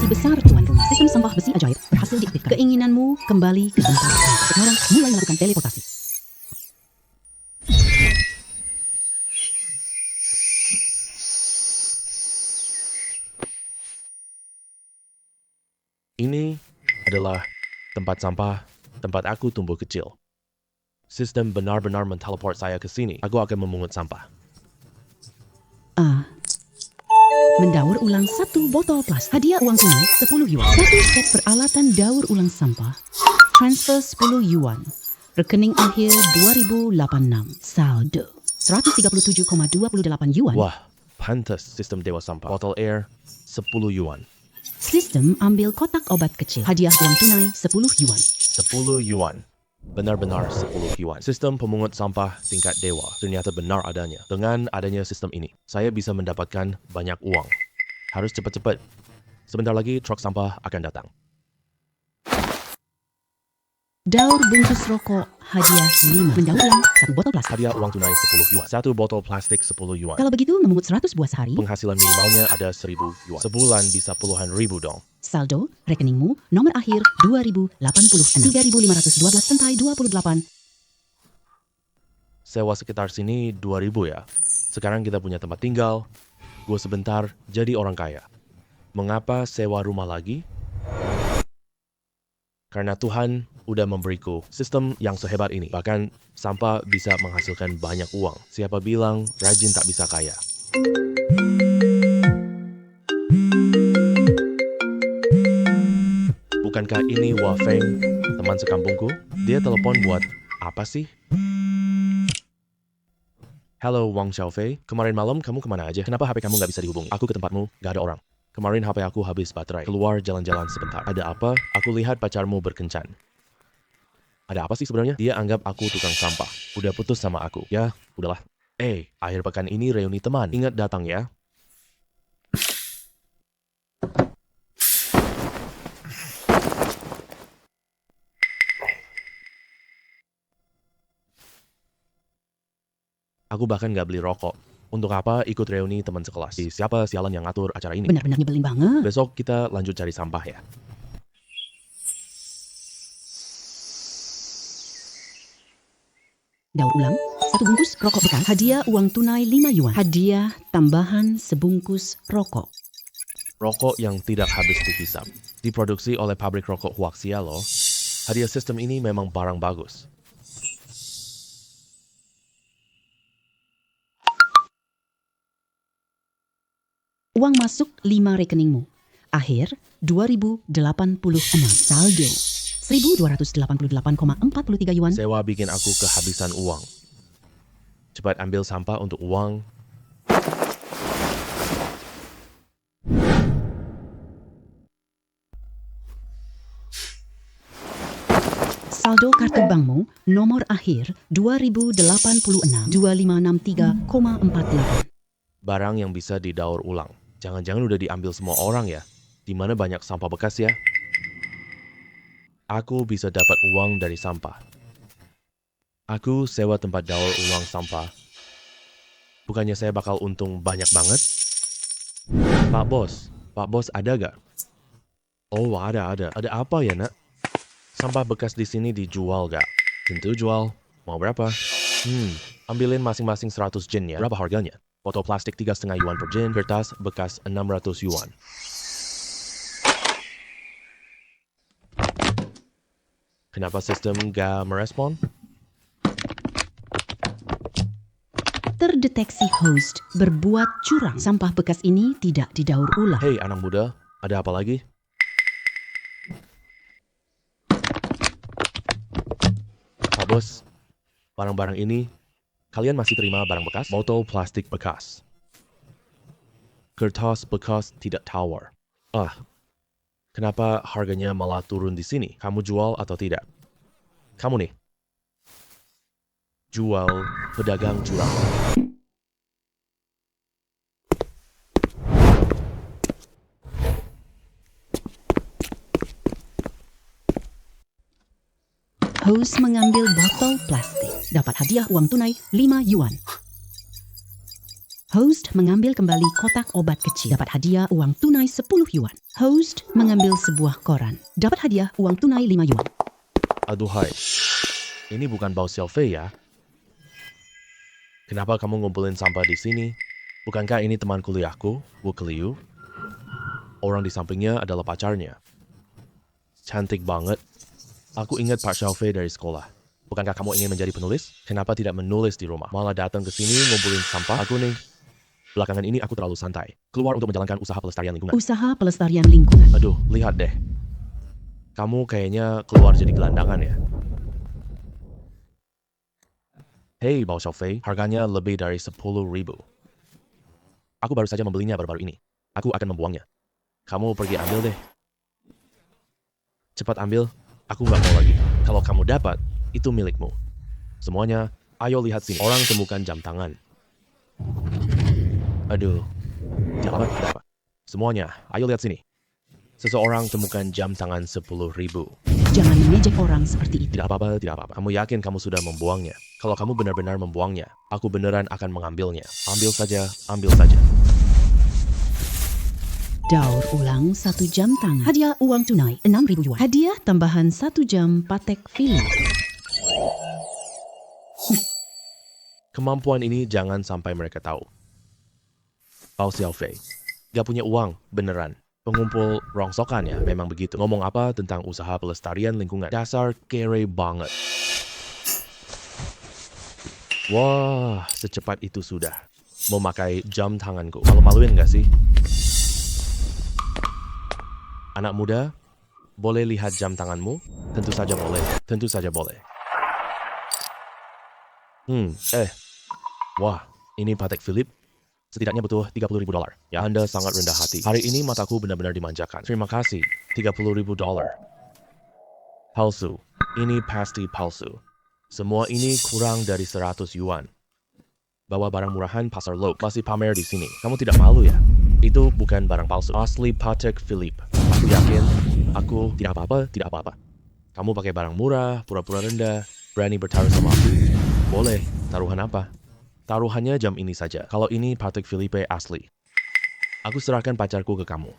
besar tuan rumah. Sistem sampah besi ajaib berhasil diaktifkan. Keinginanmu kembali ke tempat sampah. Sekarang mulai melakukan teleportasi. Ini adalah tempat sampah, tempat aku tumbuh kecil. Sistem benar-benar menteleport saya ke sini. Aku akan memungut sampah. Mendaur ulang 1 botol plastik. Hadiah uang tunai 10 yuan. 1 set peralatan daur ulang sampah. Transfer 10 yuan. Rekening akhir 2086. Saldo 137,28 yuan. Wah, pantas sistem dewa sampah. Botol air 10 yuan. Sistem ambil kotak obat kecil. Hadiah uang tunai 10 yuan. 10 yuan. Benar-benar 10 yuan. Sistem pemungut sampah tingkat dewa ternyata benar adanya. Dengan adanya sistem ini, saya bisa mendapatkan banyak uang. Harus cepat-cepat. Sebentar lagi truk sampah akan datang. Daur bungkus rokok. Hadiah 5. Mendaur ulang 1 botol plastik. Hadiah uang tunai 10 yuan. 1 botol plastik 10 yuan. Kalau begitu memungut 100 buah sehari. Penghasilan minimalnya ada 1000 yuan. Sebulan bisa puluhan ribu dong. Saldo rekeningmu nomor akhir 2086. 3512 sentai 28. Sewa sekitar sini 2000 ya. Sekarang kita punya tempat tinggal. Gue sebentar jadi orang kaya. Mengapa sewa rumah lagi? Karena Tuhan udah memberiku sistem yang sehebat ini. Bahkan sampah bisa menghasilkan banyak uang. Siapa bilang rajin tak bisa kaya? Bukankah ini Wah Feng, teman sekampungku? Dia telepon buat apa sih? Halo Wang Xiaofei, kemarin malam kamu kemana aja? Kenapa HP kamu nggak bisa dihubungi? Aku ke tempatmu, gak ada orang. Kemarin HP aku habis baterai. Keluar jalan-jalan sebentar. Ada apa? Aku lihat pacarmu berkencan. Ada apa sih sebenarnya? Dia anggap aku tukang sampah. Udah putus sama aku. Ya, udahlah. Akhir pekan ini reuni teman. Ingat datang ya. Aku bahkan nggak beli rokok. Untuk apa ikut reuni teman sekelas? Siapa sialan yang ngatur acara ini? Benar-benar nyebelin banget. Besok kita lanjut cari sampah ya. Daur ulang 1 bungkus rokok bekas. Hadiah uang tunai 5 yuan. Hadiah tambahan sebungkus rokok. Rokok yang tidak habis dihisap. Diproduksi oleh pabrik rokok Huaxia loh. Hadiah sistem ini memang barang bagus. Uang masuk 5 rekeningmu. Akhir 2086. Saldo 1288,43 yuan. Sewa bikin aku kehabisan uang. Cepat ambil sampah untuk uang. Saldo kartu bankmu nomor akhir 2086 2563,48. Barang yang bisa didaur ulang. Jangan-jangan udah diambil semua orang ya. Di mana banyak sampah bekas ya. Aku bisa dapat uang dari sampah. Aku sewa tempat daur ulang sampah. Bukannya saya bakal untung banyak banget? Pak Bos ada gak? Oh ada. Ada apa ya nak? Sampah bekas di sini dijual gak? Tentu jual. Mau berapa? Ambilin masing-masing 100 jen ya. Berapa harganya? Botol plastik 3,5 yuan per jen. Kertas bekas 600 yuan. Kenapa sistem gak merespon? Terdeteksi host berbuat curang. Sampah bekas ini tidak didaur ulang. Hei anak muda, ada apa lagi? Pak Bos, barang-barang ini, kalian masih terima barang bekas? Botol plastik bekas. Kertas bekas tidak tawar. Kenapa harganya malah turun di sini? Kamu jual atau tidak? Kamu nih. Jual pedagang curang. Host mengambil botol plastik. Dapat hadiah uang tunai 5 yuan. Host mengambil kembali kotak obat kecil. Dapat hadiah uang tunai 10 yuan. Host mengambil sebuah koran. Dapat hadiah uang tunai 5 yuan. Aduhai, ini bukan Bao Xiaofei ya? Kenapa kamu ngumpulin sampah di sini? Bukankah ini teman kuliahku, Wu Keliu? Orang di sampingnya adalah pacarnya. Cantik banget. Aku ingat Pak Xiaofei dari sekolah. Bukankah kamu ingin menjadi penulis? Kenapa tidak menulis di rumah? Malah datang ke sini ngumpulin sampah. Aku nih, belakangan ini aku terlalu santai. Keluar untuk menjalankan usaha pelestarian lingkungan. Usaha pelestarian lingkungan. Aduh, lihat deh. Kamu kayaknya keluar jadi gelandangan ya. Hei, Bao Xiaofei, harganya lebih dari 10.000. Aku baru saja membelinya baru-baru ini. Aku akan membuangnya. Kamu pergi ambil deh. Cepat ambil, aku nggak mau lagi. Kalau kamu dapat, itu milikmu. Semuanya, ayo lihat sini. Orang temukan jam tangan. Aduh, tidak apa. Semuanya, ayo lihat sini. Seseorang temukan jam tangan 10.000. Jangan mengejek orang seperti itu. Tidak apa-apa. Kamu yakin kamu sudah membuangnya? Kalau kamu benar-benar membuangnya, aku beneran akan mengambilnya. Ambil saja. Daur ulang 1 jam tangan. Hadiah uang tunai 6.000 yuan. Hadiah tambahan 1 jam Patek Philippe. Kemampuan ini jangan sampai mereka tahu. Bao Xiaofei, gak punya uang, beneran. Pengumpul rongsokan ya, memang begitu. Ngomong apa tentang usaha pelestarian lingkungan. Dasar kere banget. Wah, secepat itu sudah. Memakai jam tanganku. Malu-maluin gak sih? Anak muda, boleh lihat jam tanganmu? Tentu saja boleh. Wah, ini Patek Philippe. Setidaknya butuh $30.000. Ya, Anda sangat rendah hati. Hari ini mataku benar-benar dimanjakan. Terima kasih, $30.000. Palsu. Ini pasti palsu. Semua ini kurang dari 100 yuan. Bawa barang murahan pasar Lok masih pamer di sini. Kamu tidak malu ya? Itu bukan barang palsu. Asli Patek Philippe. Aku yakin. Aku tidak apa-apa. Kamu pakai barang murah, pura-pura rendah, berani bertaruh sama aku. Boleh. Taruhan apa? Taruhannya jam ini saja. Kalau ini Patek Philippe asli. Aku serahkan pacarku ke kamu.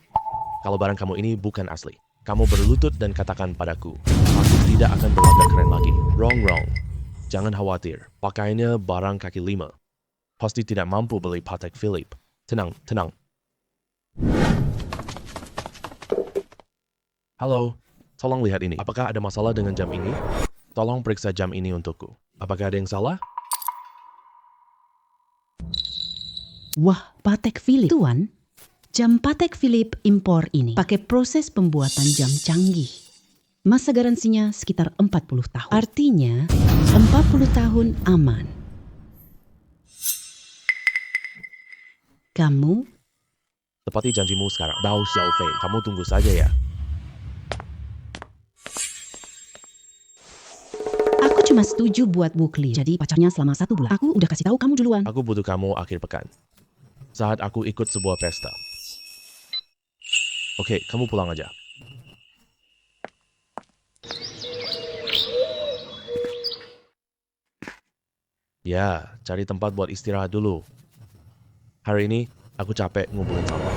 Kalau barang kamu ini bukan asli, kamu berlutut dan katakan padaku, aku tidak akan berlagak keren lagi. Wrong. Jangan khawatir, pakainya barang kaki 5. Pasti tidak mampu beli Patek Philippe. Tenang. Halo, tolong lihat ini. Apakah ada masalah dengan jam ini? Tolong periksa jam ini untukku. Apakah ada yang salah? Wah, Patek Philippe. Tuan, jam Patek Philippe impor ini pakai proses pembuatan jam canggih. Masa garansinya sekitar 40 tahun. Artinya, 40 tahun aman. Kamu? Tepati janjimu sekarang. Bao Xiaofei, kamu tunggu saja ya. Aku cuma setuju buat Wu Keliu jadi pacarnya selama 1 bulan. Aku udah kasih tahu kamu duluan. Aku butuh kamu akhir pekan. Saat aku ikut sebuah pesta. Oke, kamu pulang aja. Ya, cari tempat buat istirahat dulu. Hari ini, aku capek ngumpulin sampah.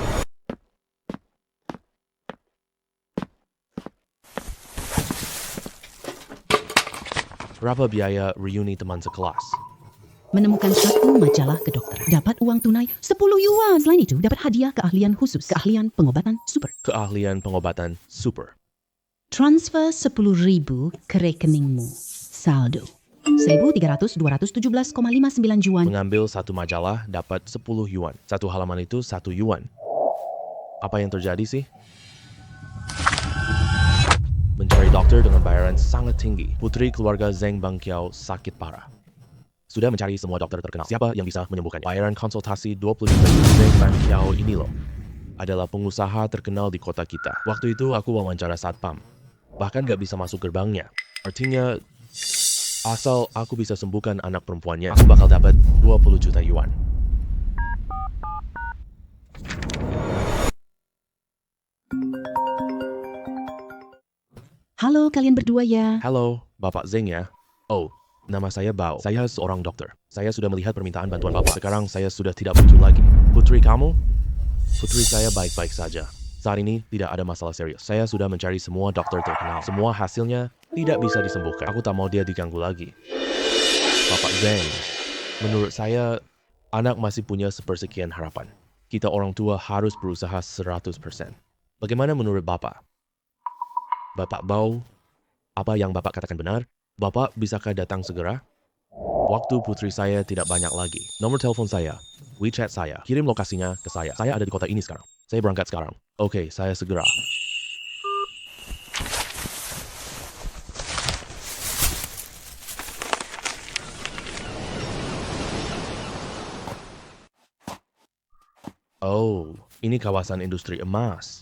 Berapa biaya reuni teman sekelas? Menemukan 1 majalah kedokteran. Dapat uang tunai 10 yuan. Selain itu, dapat hadiah keahlian khusus. Keahlian pengobatan super. Keahlian pengobatan super. Transfer 10.000 ke rekeningmu. Saldo 1.217,59 yuan. Mengambil 1 majalah dapat 10 yuan. 1 halaman itu 1 yuan. Apa yang terjadi sih? Mencari dokter dengan bayaran sangat tinggi. Putri keluarga Zeng Bangqiao sakit parah. Sudah mencari semua dokter terkenal. Siapa yang bisa menyembuhkannya? Bayaran konsultasi 20 juta Zeng Bangqiao ini loh. Adalah pengusaha terkenal di kota kita. Waktu itu aku wawancara satpam. Bahkan gak bisa masuk gerbangnya. Artinya, asal aku bisa sembuhkan anak perempuannya, aku bakal dapat 20 juta yuan. Halo kalian berdua ya. Halo, Bapak Zeng ya? Oh, Nama saya Bao. Saya seorang dokter. Saya sudah melihat permintaan bantuan Bapak. Sekarang saya sudah tidak butuh lagi. Putri kamu? Putri saya baik-baik saja. Saat ini tidak ada masalah serius. Saya sudah mencari semua dokter terkenal. Semua hasilnya tidak bisa disembuhkan. Aku tak mau dia diganggu lagi. Bapak Zeng, menurut saya, anak masih punya sepersekian harapan. Kita orang tua harus berusaha 100%. Bagaimana menurut Bapak? Bapak Bao, apa yang Bapak katakan benar? Bapak bisakah datang segera? Waktu putri saya tidak banyak lagi. Nomor telepon saya, WeChat saya, kirim lokasinya ke saya. Saya ada di kota ini sekarang. Saya berangkat sekarang. Oke, saya segera. Oh, ini kawasan industri emas.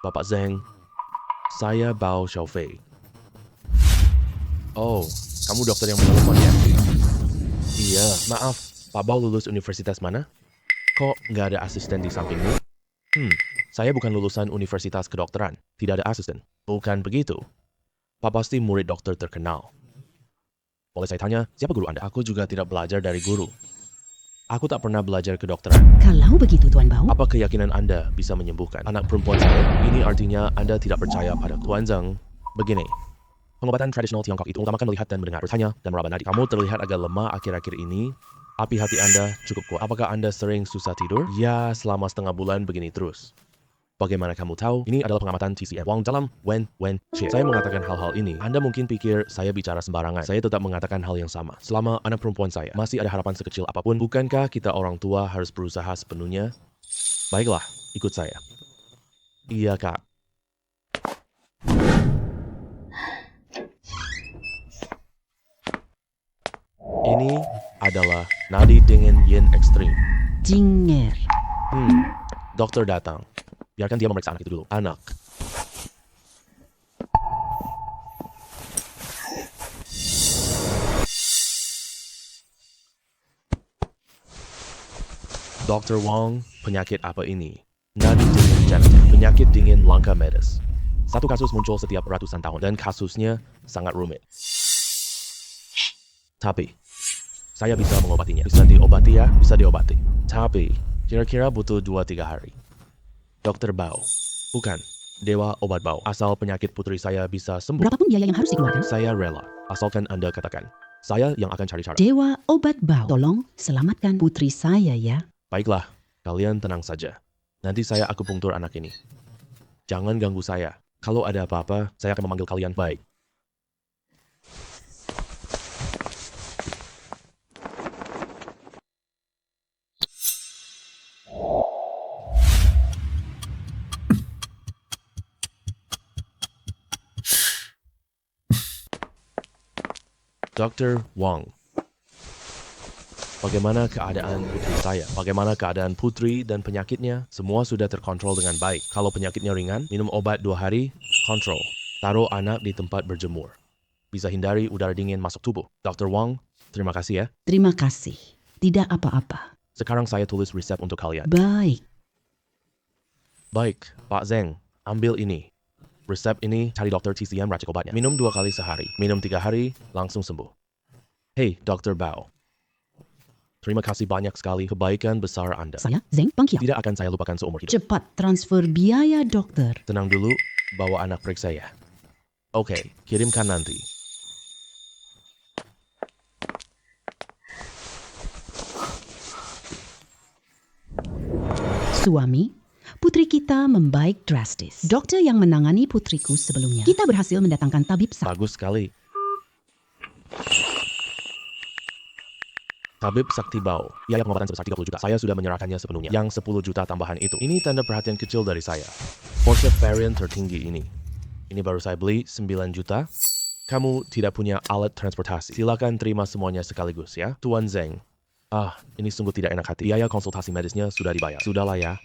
Bapak Zeng, saya Bao Xiaofei. Oh, kamu dokter yang menelpon ya? Iya, maaf. Pak Bao lulus universitas mana? Kok nggak ada asisten di sampingmu? Saya bukan lulusan universitas kedokteran. Tidak ada asisten. Bukan begitu. Pak pasti murid dokter terkenal. Boleh saya tanya, siapa guru Anda? Aku juga tidak belajar dari guru. Aku tak pernah belajar kedokteran. Kalau begitu, Tuan Bao, Apa keyakinan Anda bisa menyembuhkan anak perempuan saya? Ini artinya Anda tidak percaya pada Tuan Zeng. Begini, pengobatan tradisional Tiongkok itu utamakan melihat dan mendengar, bertanya dan meraba nadi. Kamu terlihat agak lemah akhir-akhir ini. Api hati Anda cukup kuat. Apakah Anda sering susah tidur? Ya, selama setengah bulan begini terus. Bagaimana kamu tahu? Ini adalah pengamatan TCM. Wang dalam Wen Chip. Saya mengatakan hal-hal ini. Anda mungkin pikir saya bicara sembarangan. Saya tetap mengatakan hal yang sama. Selama anak perempuan saya masih ada harapan sekecil apapun, bukankah kita orang tua harus berusaha sepenuhnya? Baiklah, ikut saya. Iya, Kak. Ini adalah nadi dingin yin ekstrim. Jinger. Dokter datang. Biarkan dia memeriksa anak itu dulu. Anak. Dr. Wong, penyakit apa ini? Nadi dingin genetik. Penyakit dingin langka medis. Satu kasus muncul setiap ratusan tahun dan kasusnya sangat rumit. Tapi, saya bisa mengobatinya. Bisa diobati ya? Bisa diobati. Tapi, kira-kira butuh 2-3 hari. Dokter Bao. Bukan. Dewa Obat Bao. Asal penyakit putri saya bisa sembuh. Berapapun biaya yang harus dikeluarkan, Saya rela. Asalkan Anda katakan. Saya yang akan cari cara. Dewa Obat Bao, tolong selamatkan putri saya ya. Baiklah, kalian tenang saja. Nanti saya akupunktur anak ini. Jangan ganggu saya. Kalau ada apa-apa, saya akan memanggil kalian. Baik. Dr. Wang. Bagaimana keadaan putri saya? Bagaimana keadaan putri dan penyakitnya? Semua sudah terkontrol dengan baik. Kalau penyakitnya ringan, minum obat 2 hari, kontrol. Taruh anak di tempat berjemur. Bisa hindari udara dingin masuk tubuh. Dr. Wang, terima kasih ya. Terima kasih. Tidak apa-apa. Sekarang saya tulis resep untuk kalian. Baik. Baik, Pak Zeng, ambil ini. Resep ini cari dokter TCM racik obatnya. Minum 2 kali sehari. Minum 3 hari, langsung sembuh. Hei, Dr. Bao. Terima kasih banyak sekali kebaikan besar Anda. Saya Zeng Pangkiao. Tidak akan saya lupakan seumur hidup. Cepat transfer biaya dokter. Tenang dulu, bawa anak periksa ya. Oke, kirimkan nanti. Suami, putri kita membaik drastis. Dokter yang menangani putriku sebelumnya, kita berhasil mendatangkan tabib sakti. Bagus sekali. Tabib Sakti Bao. Biaya pengobatan sebesar 30 juta. Saya sudah menyerahkannya sepenuhnya. Yang 10 juta tambahan itu. Ini tanda perhatian kecil dari saya. Porsche varian tertinggi ini. Ini baru saya beli 9 juta. Kamu tidak punya alat transportasi. Silakan terima semuanya sekaligus ya. Tuan Zeng. Ini sungguh tidak enak hati. Biaya konsultasi medisnya sudah dibayar. Sudahlah ya.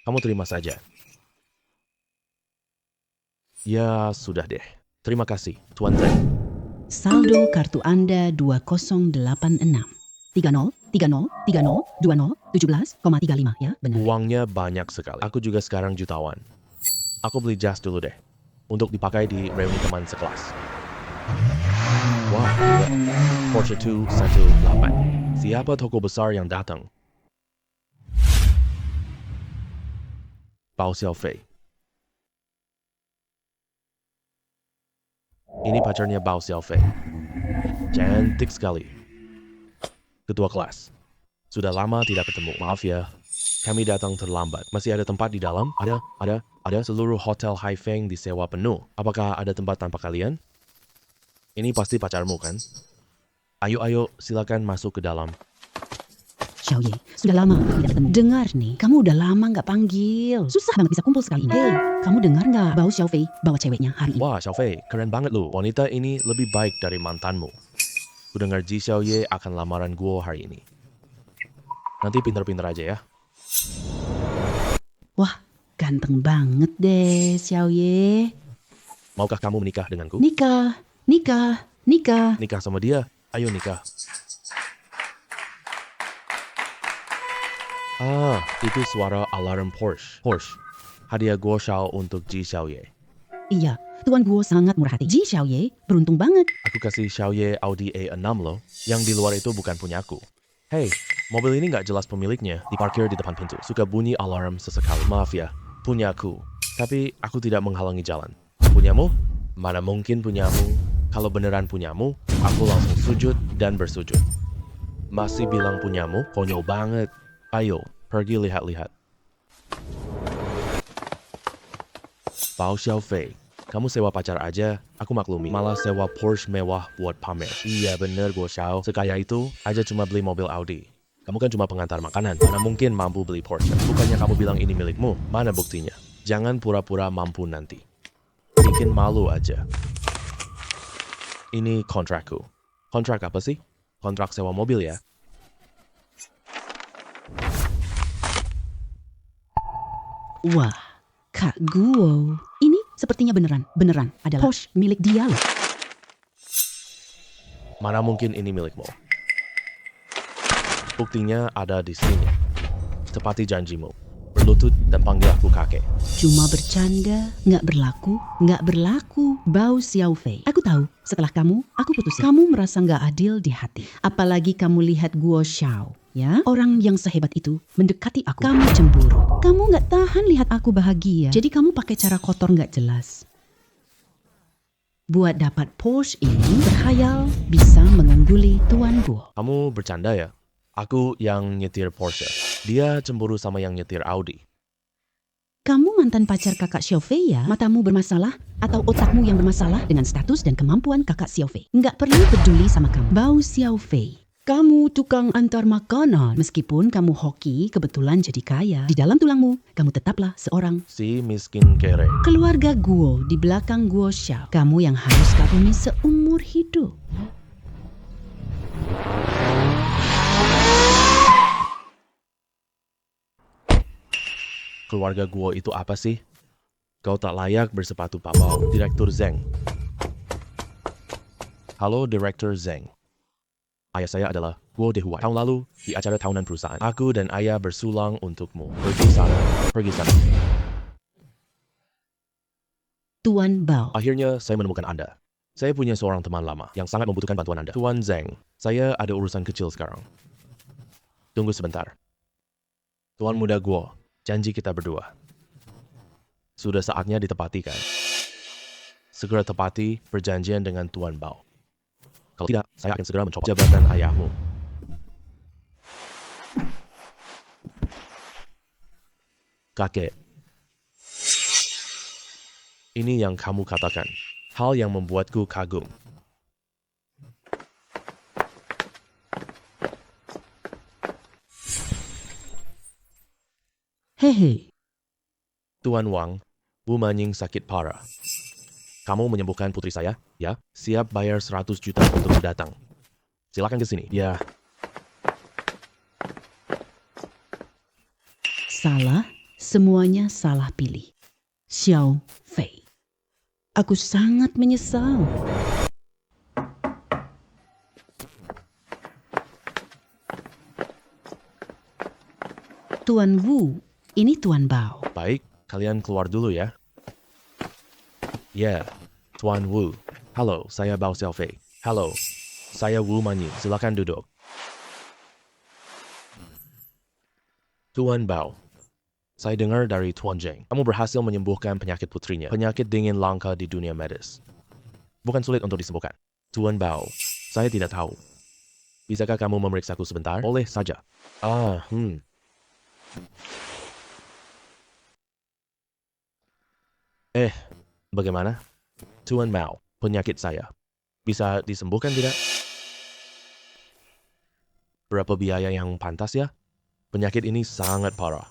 Kamu terima saja. Ya, sudah deh. Terima kasih, Tuan Zeng. Saldo kartu Anda 2086. 30 30 30 20 17,35 ya, benar. Uangnya banyak sekali. Aku juga sekarang jutawan. Aku beli jas dulu deh. Untuk dipakai di reuni teman sekelas. Wah, gila. Porsche 218. Siapa toko besar yang datang? Bao Xiaofei. Ini pacarnya Bao Xiaofei. Cantik sekali. Ketua kelas. Sudah lama tidak ketemu. Maaf ya, kami datang terlambat. Masih ada tempat di dalam? Ada. Seluruh hotel Haifeng disewa penuh. Apakah ada tempat tanpa kalian? Ini pasti pacarmu kan? Ayo, silakan masuk ke dalam. Xiaoye, sudah lama tidak ketemu. Dengar nih, kamu udah lama nggak panggil. Susah banget bisa kumpul sekali ini. Hei, kamu dengar nggak? Bao Xiaofei bawa ceweknya hari ini. Wah, Xiaofei, keren banget lu. Wanita ini lebih baik dari mantanmu. Ku dengar Ji Xiaoye akan lamaran Guo hari ini. Nanti pinter-pinter aja ya. Wah, ganteng banget deh, Xiaoye. Maukah kamu menikah denganku? Nikah. Nikah sama dia? Ayo nikah. Ah, itu suara alarm Porsche. Hadiah Guo Shao untuk Ji Xiaoye. Iya, Tuan Guo sangat murah hati. Ji Xiaoye beruntung banget. Aku kasih Xiaoye Audi A6 loh. Yang di luar itu bukan punyaku. Hei, mobil ini nggak jelas pemiliknya. Diparkir di depan pintu. Suka bunyi alarm sesekali. Maaf ya, punyaku. Tapi aku tidak menghalangi jalan. Punyamu? Mana mungkin punyamu. Kalau beneran punyamu, aku langsung sujud dan bersujud. Masih bilang punyamu? Konyol banget. Ayo, pergi lihat-lihat. Bao Xiaofei, kamu sewa pacar aja, aku maklumi. Malah sewa Porsche mewah buat pamer. Iya bener Guo Xiao, sekaya itu aja cuma beli mobil Audi. Kamu kan cuma pengantar makanan, mana mungkin mampu beli Porsche. Bukannya kamu bilang ini milikmu, mana buktinya? Jangan pura-pura mampu nanti. Bikin malu aja. Ini kontrakku. Kontrak apa sih? Kontrak sewa mobil ya? Wah, Kak Guo. Ini sepertinya beneran adalah Porsche milik dia loh. Mana mungkin ini milikmu? Buktinya ada di sini. Tepati janjimu. Berlutut dan panggil aku kakek. Cuma bercanda, nggak berlaku. Bao Xiaofei. Aku tahu, setelah kamu, aku putusin. Kamu merasa nggak adil di hati. Apalagi kamu lihat Guo Xiao, ya? Orang yang sehebat itu mendekati aku. Kamu cemburu. Kamu nggak tahan lihat aku bahagia. Jadi kamu pakai cara kotor nggak jelas. Buat dapat Porsche ini, berkhayal bisa mengungguli Tuan Guo. Kamu bercanda ya? Aku yang nyetir Porsche. Dia cemburu sama yang nyetir Audi. Kamu mantan pacar kakak Xiaofei ya? Matamu bermasalah atau otakmu yang bermasalah dengan status dan kemampuan kakak Xiaofei? Nggak perlu peduli sama kamu. Bao Xiaofei, kamu tukang antar makanan. Meskipun kamu hoki kebetulan jadi kaya, di dalam tulangmu, kamu tetaplah seorang Si miskin kere. keluarga Guo di belakang Guo Xiao. Kamu yang harus kagumi seumur hidup. Keluarga Guo itu apa sih? Kau tak layak bersepatu Pak Bao. Direktur Zeng. Halo Direktur Zeng. Ayah saya adalah Guo Dehuai. Tahun lalu, di acara tahunan perusahaan, aku dan ayah bersulang untukmu. Pergi sana. Tuan Bao. Akhirnya saya menemukan Anda. Saya punya seorang teman lama yang sangat membutuhkan bantuan Anda. Tuan Zeng, saya ada urusan kecil sekarang. Tunggu sebentar. Tuan muda Guo, janji kita berdua. Sudah saatnya ditepati kan? Segera tepati perjanjian dengan Tuan Bao. Kalau tidak, saya akan segera mencopot jabatan ayahmu. Kakek. Ini yang kamu katakan. Hal yang membuatku kagum. Hehe. Tuan Wang, Bu Manying sakit parah. Kamu menyembuhkan putri saya, ya? Siap bayar 100 juta untuk datang. Silakan ke sini. Ya, Salah, semuanya salah pilih. Xiao Fei. Aku sangat menyesal. Tuan Wu, ini Tuan Bao. baik. Kalian keluar dulu ya. Ya, Tuan Wu. Halo, saya Bao Xiaofei. Halo, saya Wu Manyin. Silakan duduk. Tuan Bao, saya dengar dari Tuan Zheng, kamu berhasil menyembuhkan penyakit putrinya. Penyakit dingin langka di dunia medis. Bukan sulit untuk disembuhkan. Tuan Bao, saya tidak tahu. Bisakah kamu memeriksaku sebentar? Boleh saja. Bagaimana? Tuan Mao, penyakit saya. Bisa disembuhkan tidak? Berapa biaya yang pantas ya? Penyakit ini sangat parah.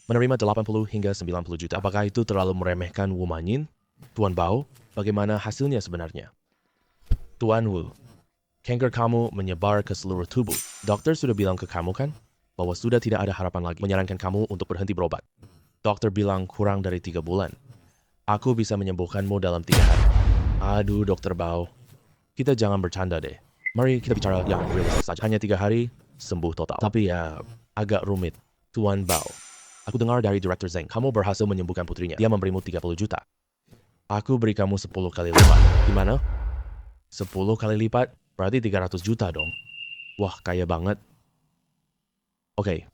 Menerima 80 hingga 90 juta. Apakah itu terlalu meremehkan Wu Manyin? Tuan Bao, bagaimana hasilnya sebenarnya? Tuan Wu, kanker kamu menyebar ke seluruh tubuh. Dokter sudah bilang ke kamu kan? Bahwa sudah tidak ada harapan lagi. Menyarankan kamu untuk berhenti berobat. Dokter bilang kurang dari 3 bulan. Aku bisa menyembuhkanmu dalam 3 hari. Aduh, Dokter Bao. Kita jangan bercanda deh. Mari kita bicara yang realistis saja. Hanya 3 hari, sembuh total. Tapi ya, agak rumit. Tuan Bao, aku dengar dari Direktur Zheng, kamu berhasil menyembuhkan putrinya. Dia memberimu 30 juta. Aku beri kamu 10 kali lipat. Gimana? 10 kali lipat? Berarti 300 juta dong. Wah, kaya banget. Oke.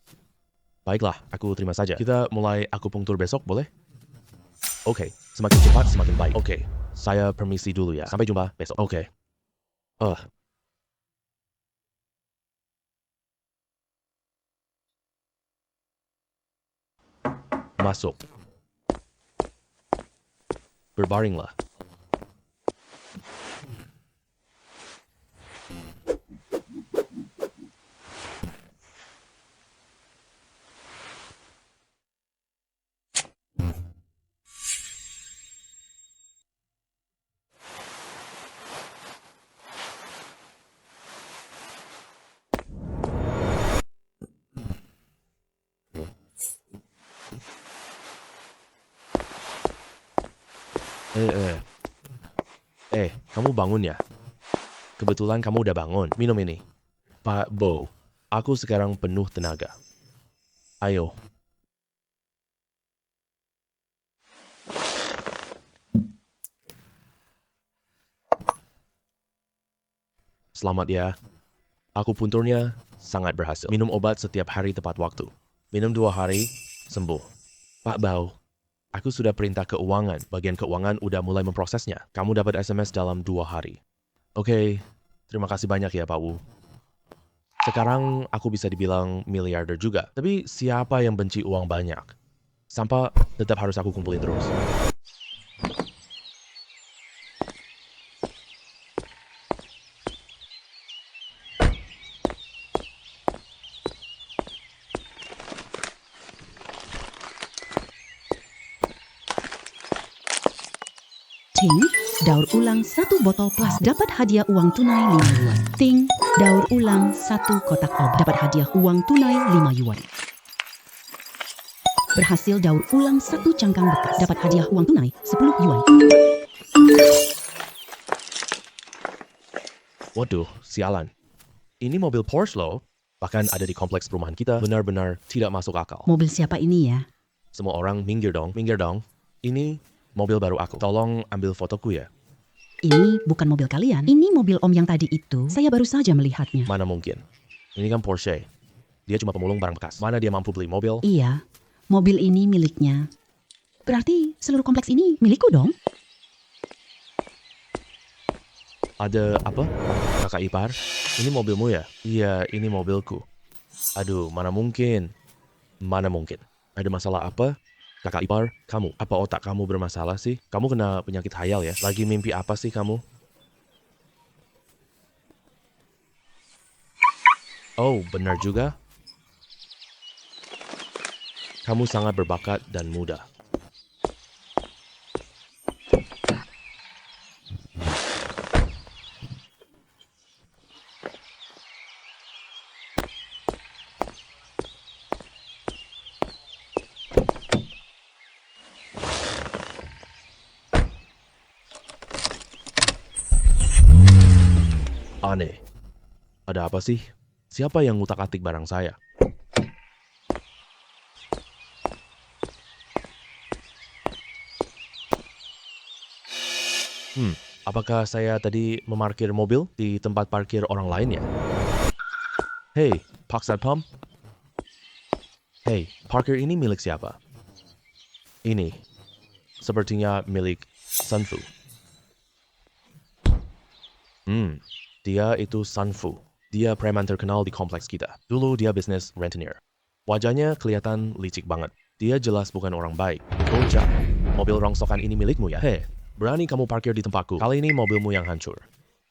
Baiklah, aku terima saja. Kita mulai akupunktur besok, boleh? Oke, semakin cepat semakin baik. Oke, saya permisi dulu ya. Sampai jumpa besok. Oke. Masuk. Berbaringlah. Kamu bangun ya? Kebetulan kamu udah bangun. Minum ini. Pak Bo, aku sekarang penuh tenaga. Ayo. Selamat ya. Akupunturnya sangat berhasil. Minum obat setiap hari tepat waktu. Minum 2 hari, sembuh. Pak Bao, aku sudah perintah keuangan. Bagian keuangan udah mulai memprosesnya. Kamu dapat SMS dalam 2 hari. Oke, terima kasih banyak ya Pak Wu. Sekarang aku bisa dibilang miliarder juga. Tapi siapa yang benci uang banyak? Sampah tetap harus aku kumpulin terus. Ting, daur ulang 1 botol plastik dapat hadiah uang tunai 5 yuan. Ting, daur ulang 1 kotak obat dapat hadiah uang tunai 5 yuan. Berhasil daur ulang 1 cangkang bekas dapat hadiah uang tunai 10 yuan. Waduh, sialan. Ini mobil Porsche loh. Bahkan ada di kompleks perumahan kita. Benar-benar tidak masuk akal. Mobil siapa ini ya? Semua orang minggir dong, minggir dong. Ini mobil baru aku. Tolong ambil fotoku ya. Ini bukan mobil kalian. Ini mobil om yang tadi itu. Saya baru saja melihatnya. Mana mungkin. Ini kan Porsche. Dia cuma pemulung barang bekas. Mana dia mampu beli mobil? Iya, mobil ini miliknya. Berarti seluruh kompleks ini milikku dong? Ada apa? Kakak ipar? Ini mobilmu ya? Iya, ini mobilku. Aduh, mana mungkin. Mana mungkin. Ada masalah apa? Kakak ipar, kamu. Apa otak kamu bermasalah sih? Kamu kena penyakit khayal ya? Lagi mimpi apa sih kamu? Oh, benar juga. Kamu sangat berbakat dan muda. Aneh. Ada apa sih? Siapa yang ngutak-atik barang saya? Apakah saya tadi memarkir mobil di tempat parkir orang lain ya? Hei, Pak Satpam. Hei, parkir ini milik siapa? Ini, sepertinya milik Sanfu. Dia itu Sanfu. Dia preman terkenal di kompleks kita. Dulu dia bisnis rentenir. Wajahnya kelihatan licik banget. Dia jelas bukan orang baik. Bocah, mobil rongsokan ini milikmu ya? Hei, berani kamu parkir di tempatku. Kali ini mobilmu yang hancur.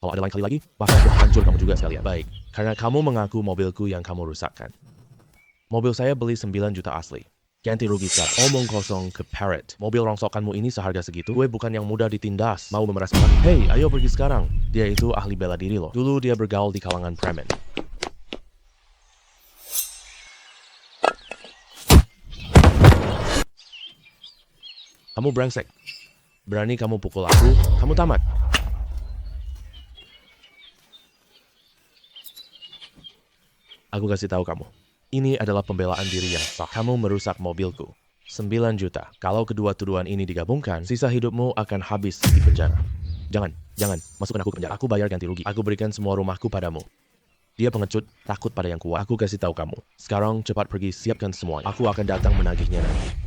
Kalau ada lain kali lagi, bahkan aku hancur kamu juga sekalian. Baik, karena kamu mengaku mobilku yang kamu rusakkan. Mobil saya beli 9 juta asli. Ganti rugi sekarang. Omong kosong ke parrot. Mobil rongsokanmu ini seharga segitu. Gue bukan yang mudah ditindas. Mau memeras orang. Hei, ayo pergi sekarang. Dia itu ahli bela diri loh. Dulu dia bergaul di kalangan preman. Kamu brengsek. Berani kamu pukul aku, kamu tamat. Aku kasih tahu kamu. Ini adalah pembelaan diri yang sah. Kamu merusak mobilku. 9 juta. Kalau kedua tuduhan ini digabungkan, sisa hidupmu akan habis di penjara. Jangan. Masukkan aku ke penjara. Aku bayar ganti rugi. Aku berikan semua rumahku padamu. Dia pengecut, takut pada yang kuat. Aku kasih tahu kamu. Sekarang cepat pergi, siapkan semuanya. Aku akan datang menagihnya nanti.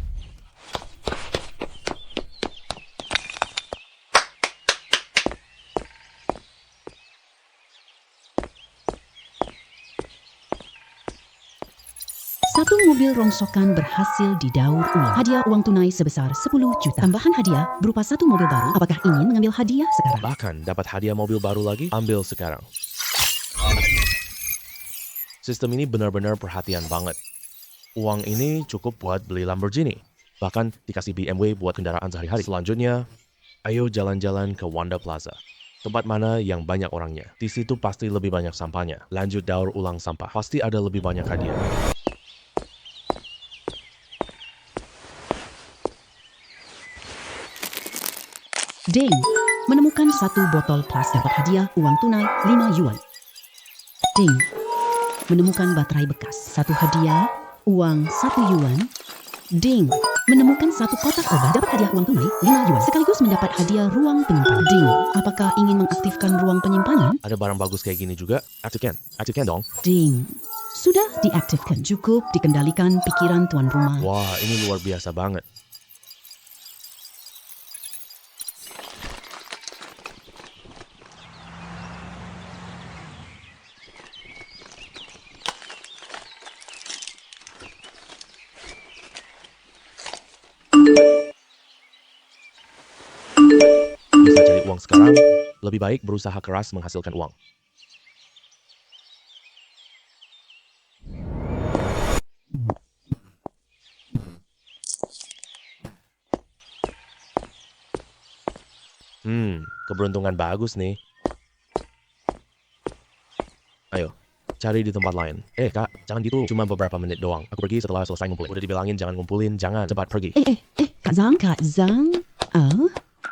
Satu mobil rongsokan berhasil didaur ulang. Hadiah uang tunai sebesar 10 juta. Tambahan hadiah berupa satu mobil baru. Apakah ingin mengambil hadiah sekarang? Bahkan dapat hadiah mobil baru lagi, ambil sekarang. Sistem ini benar-benar perhatian banget. Uang ini cukup buat beli Lamborghini. Bahkan dikasih BMW buat kendaraan sehari-hari. Selanjutnya, ayo jalan-jalan ke Wanda Plaza. Tempat mana yang banyak orangnya. Di situ pasti lebih banyak sampahnya. Lanjut daur ulang sampah. Pasti ada lebih banyak hadiah. Ding, menemukan satu botol plastik. Dapat hadiah uang tunai 5 yuan. Ding, menemukan baterai bekas. Satu hadiah uang 1 yuan. Ding, menemukan satu kotak obat. Dapat hadiah uang tunai 5 yuan. Sekaligus mendapat hadiah ruang penyimpanan. Ding, apakah ingin mengaktifkan ruang penyimpanan? Ada barang bagus kayak gini juga. Aktifkan dong. Ding, sudah diaktifkan. Cukup dikendalikan pikiran tuan rumah. Wah, ini luar biasa banget. Bisa cari uang sekarang, lebih baik berusaha keras menghasilkan uang. Keberuntungan bagus nih. Ayo, cari di tempat lain. Kak, jangan gitu. Cuma beberapa menit doang. Aku pergi setelah selesai ngumpulin. Udah dibilangin jangan ngumpulin, jangan. Cepat pergi. Kak Zhang.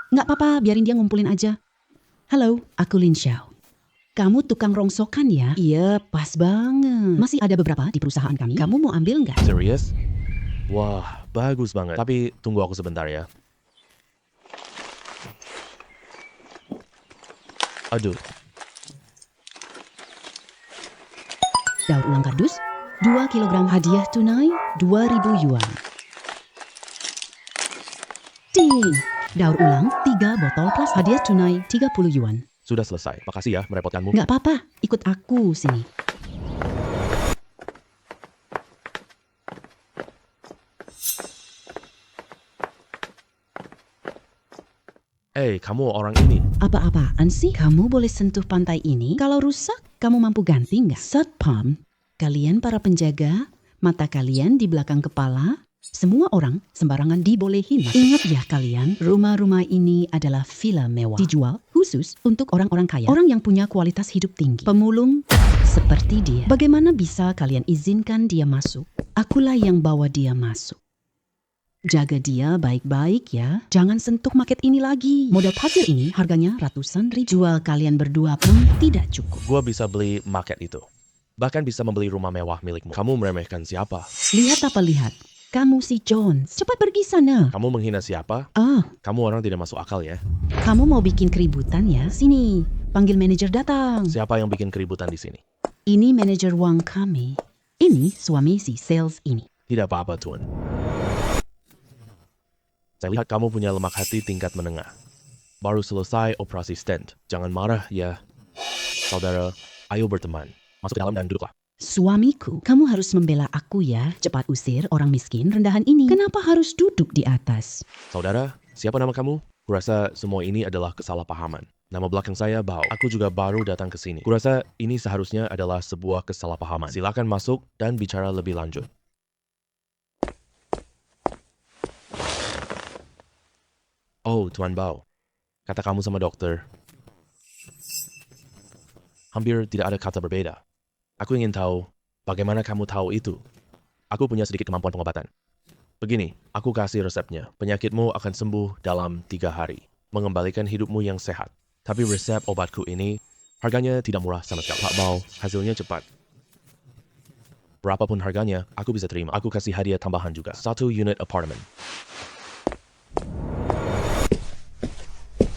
Nggak apa-apa, biarin dia ngumpulin aja. Halo, aku Lin Xiao. Kamu tukang rongsokan ya? Iya, pas banget. Masih ada beberapa di perusahaan kami. Kamu mau ambil nggak? Serius? Wah, bagus banget. Tapi tunggu aku sebentar ya. Aduh, Daur ulang kardus, 2 kilogram hadiah tunai, 2.000 yuan. Ding, daur ulang 3 botol plus hadiah tunai 30 yuan. sudah selesai. Makasih ya merepotkanmu. Nggak apa-apa, ikut aku sini. Kamu orang ini. Apa-apaan sih? Kamu boleh sentuh pantai ini. Kalau rusak, kamu mampu ganti nggak? Satpam, kalian para penjaga, mata kalian di belakang kepala, semua orang sembarangan dibolehin. Ingat ya kalian, rumah-rumah ini adalah villa mewah. Dijual khusus untuk orang-orang kaya. Orang yang punya kualitas hidup tinggi. Pemulung seperti dia. Bagaimana bisa kalian izinkan dia masuk? Akulah yang bawa dia masuk. Jaga dia baik-baik ya. Jangan sentuh market ini lagi. Model pasir ini harganya ratusan ribu. Jual kalian berdua pun tidak cukup. Gua bisa beli market itu. Bahkan bisa membeli rumah mewah milikmu. Kamu meremehkan siapa? Lihat apa lihat? Kamu si Jones. Cepat pergi sana. Kamu menghina siapa? Kamu orang tidak masuk akal ya. Kamu mau bikin keributan ya? Sini, panggil manajer datang. Siapa yang bikin keributan di sini? Ini manajer uang kami. Ini suami si sales ini. Tidak apa-apa, Tuan. Saya lihat kamu punya lemak hati tingkat menengah. Baru selesai operasi stent. Jangan marah ya. Saudara, ayo berteman. Masuk ke dalam dan duduklah. Suamiku, kamu harus membela aku ya. Cepat usir orang miskin rendahan ini. Kenapa harus duduk di atas? Saudara, siapa nama kamu? Kurasa semua ini adalah kesalahpahaman. Nama belakang saya Bao. Aku juga baru datang ke sini. Kurasa ini seharusnya adalah sebuah kesalahpahaman. Silakan masuk dan bicara lebih lanjut. Oh, Tuan Bao. Kata kamu sama dokter. Hampir tidak ada kata berbeda. Aku ingin tahu, bagaimana kamu tahu itu? Aku punya sedikit kemampuan pengobatan. Begini, aku kasih resepnya. Penyakitmu akan sembuh dalam 3 hari. Mengembalikan hidupmu yang sehat. Tapi resep obatku ini, harganya tidak murah sama sekali. Pak Bao, hasilnya cepat. Berapapun harganya, aku bisa terima. Aku kasih hadiah tambahan juga. 1 unit apartemen.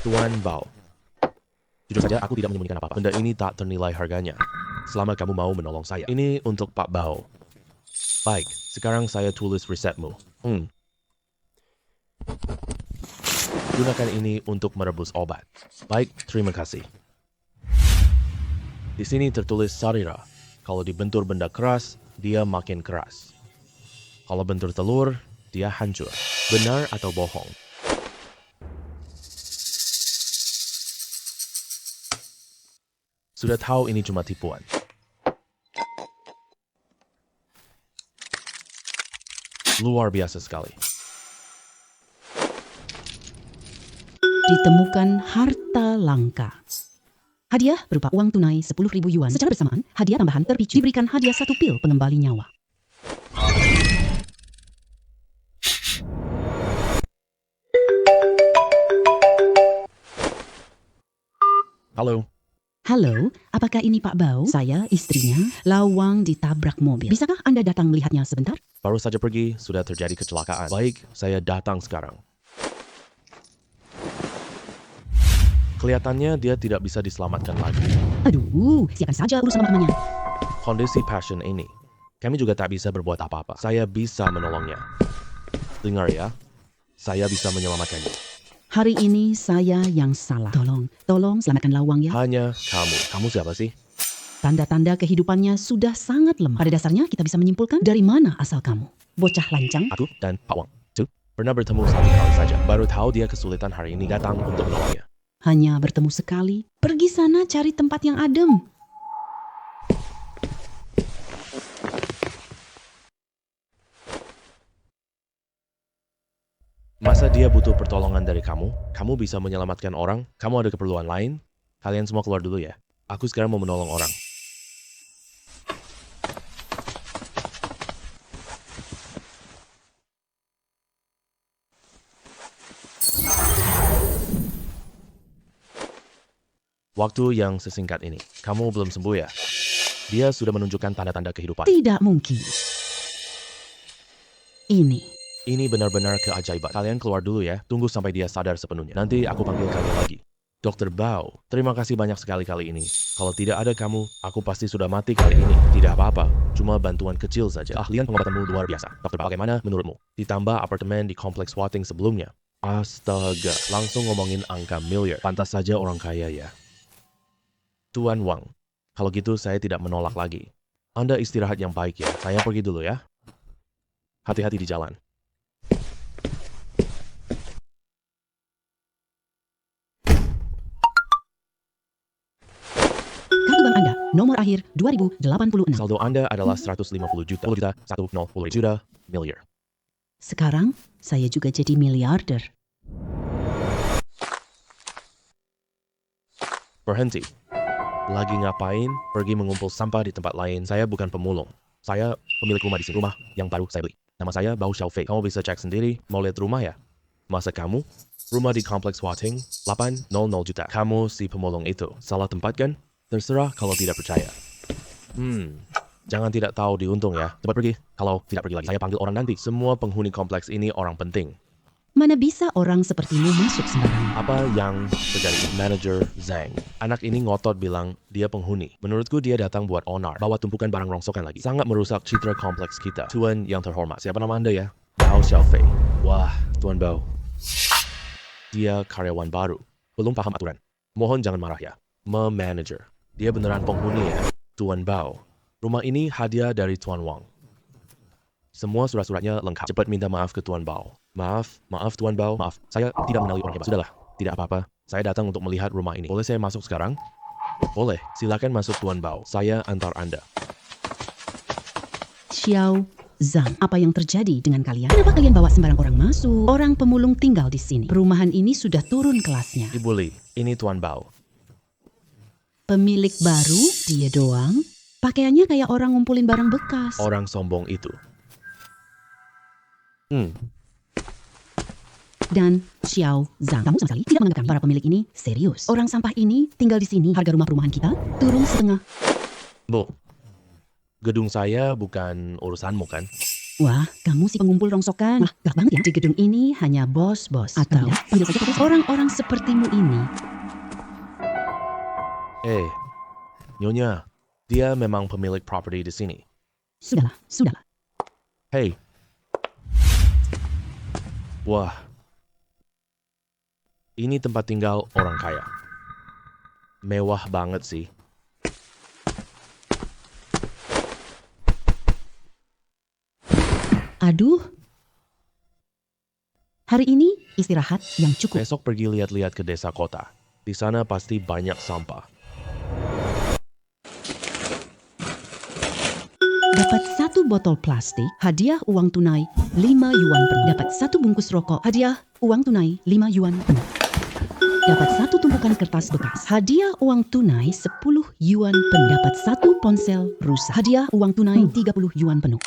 Tuan Bao. Jujur saja, aku tidak menyembunyikan apa-apa. Benda ini tak ternilai harganya. Selama kamu mau menolong saya. Ini untuk Pak Bao. Baik, sekarang saya tulis resepmu. Gunakan ini untuk merebus obat. Baik, terima kasih. Di sini tertulis sarira. Kalau dibentur benda keras, dia makin keras. Kalau bentur telur, dia hancur. Benar atau bohong? Sudah tahu ini cuma tipuan. Luar biasa sekali. Ditemukan harta langka. Hadiah berupa uang tunai 10.000 yuan. Secara bersamaan, hadiah tambahan terpicu. Diberikan hadiah 1 pil pengembali nyawa. Halo. Halo, apakah ini Pak Bao? Saya istrinya. Lawang ditabrak mobil. Bisakah Anda datang melihatnya sebentar? Baru saja pergi, sudah terjadi kecelakaan. Baik, saya datang sekarang. Kelihatannya dia tidak bisa diselamatkan lagi. Aduh, siapkan saja urusan mahkamahnya. Kondisi pasien ini, kami juga tak bisa berbuat apa-apa. Saya bisa menolongnya. Dengar ya, saya bisa menyelamatkannya. Hari ini saya yang salah. Tolong selamatkan Lawang ya. Hanya kamu. Kamu siapa sih? Tanda-tanda kehidupannya sudah sangat lemah. Pada dasarnya kita bisa menyimpulkan dari mana asal kamu. Bocah lancang. Aku dan Pak Wang. Pernah bertemu 1 kali saja. Baru tahu dia kesulitan hari ini datang untuk menolongnya. Hanya bertemu sekali. Pergi sana cari tempat yang adem. Masa dia butuh pertolongan dari kamu? Kamu bisa menyelamatkan orang? Kamu ada keperluan lain? Kalian semua keluar dulu ya. Aku sekarang mau menolong orang. Waktu yang sesingkat ini. Kamu belum sembuh ya? Dia sudah menunjukkan tanda-tanda kehidupan. Tidak mungkin. Ini benar-benar keajaiban. Kalian keluar dulu ya. Tunggu sampai dia sadar sepenuhnya. Nanti aku panggil kalian lagi. Dr. Bao, terima kasih banyak sekali kali ini. Kalau tidak ada kamu, aku pasti sudah mati kali ini. Tidak apa-apa, cuma bantuan kecil saja. Ahlian pengobatanmu luar biasa. Dr. Bao, bagaimana menurutmu? Ditambah apartemen di kompleks Wating sebelumnya. Astaga, langsung ngomongin angka miliar. Pantas saja orang kaya ya. Tuan Wang, kalau gitu saya tidak menolak lagi. Anda istirahat yang baik ya. Saya pergi dulu ya. Hati-hati di jalan. Kartu bank Anda, nomor akhir 2086. Saldo Anda adalah 150 juta, 10 juta, 110 juta, miliar. Sekarang, saya juga jadi miliarder. Berhenti. Lagi ngapain? Pergi mengumpul sampah di tempat lain. Saya bukan pemulung. Saya pemilik rumah di sini. Rumah yang baru saya beli. Nama saya Bao Xiaofei. Kamu bisa cek sendiri. Mau lihat rumah ya? Masa kamu? Rumah di kompleks Wating, 800 juta. Kamu si pemulung itu. Salah tempat kan? Terserah kalau tidak percaya. Jangan tidak tahu diuntung ya. Cepat pergi. Kalau tidak pergi lagi, saya panggil orang nanti. Semua penghuni kompleks ini orang penting. Mana bisa orang sepertimu masuk sembarangan? Apa yang terjadi? Manager Zhang. Anak ini ngotot bilang dia penghuni. Menurutku dia datang buat onar. Bawa tumpukan barang rongsokan lagi. Sangat merusak citra kompleks kita. Tuan yang terhormat. Siapa nama Anda ya? Bao Xiaofei. Wah, Tuan Bao. Dia karyawan baru. Belum paham aturan. Mohon jangan marah ya. Manager. Dia beneran penghuni ya. Tuan Bao. Rumah ini hadiah dari Tuan Wang. Semua surat-suratnya lengkap. Cepat minta maaf ke Tuan Bao. Maaf Tuan Bao. Maaf, saya tidak mengenali orang hebat. Sudahlah, tidak apa-apa. Saya datang untuk melihat rumah ini. Boleh saya masuk sekarang? Boleh, silakan masuk Tuan Bao. Saya antar Anda. Xiao Zhang, apa yang terjadi dengan kalian? Kenapa kalian bawa sembarang orang masuk? Orang pemulung tinggal di sini. Perumahan ini sudah turun kelasnya. Ibu Li, ini Tuan Bao. Pemilik baru, dia doang. Pakaiannya kayak orang ngumpulin barang bekas. Orang sombong itu. Dan Xiao Zhang, kamu sama sekali tidak menganggap kami para pemilik ini serius. Orang sampah ini tinggal di sini. Harga rumah perumahan kita turun setengah. Bu, gedung saya bukan urusanmu kan? Wah, kamu si pengumpul rongsokan. Wah, galak banget ya. Di gedung ini hanya bos-bos. Atau panggil saja pakai orang-orang sepertimu ini. Nyonya, dia memang pemilik properti di sini. Sudahlah. Hei. Wah. Ini tempat tinggal orang kaya. Mewah banget sih. Aduh. Hari ini istirahat yang cukup. Besok pergi lihat-lihat ke desa kota. Di sana pasti banyak sampah. Dapat 1 botol plastik, hadiah uang tunai 5 yuan penuh. Dapat 1 bungkus rokok, hadiah uang tunai 5 yuan penuh. Dapat 1 tumpukan kertas bekas, hadiah uang tunai 10 yuan penuh. Dapat 1 ponsel rusak, hadiah uang tunai 30 yuan penuh.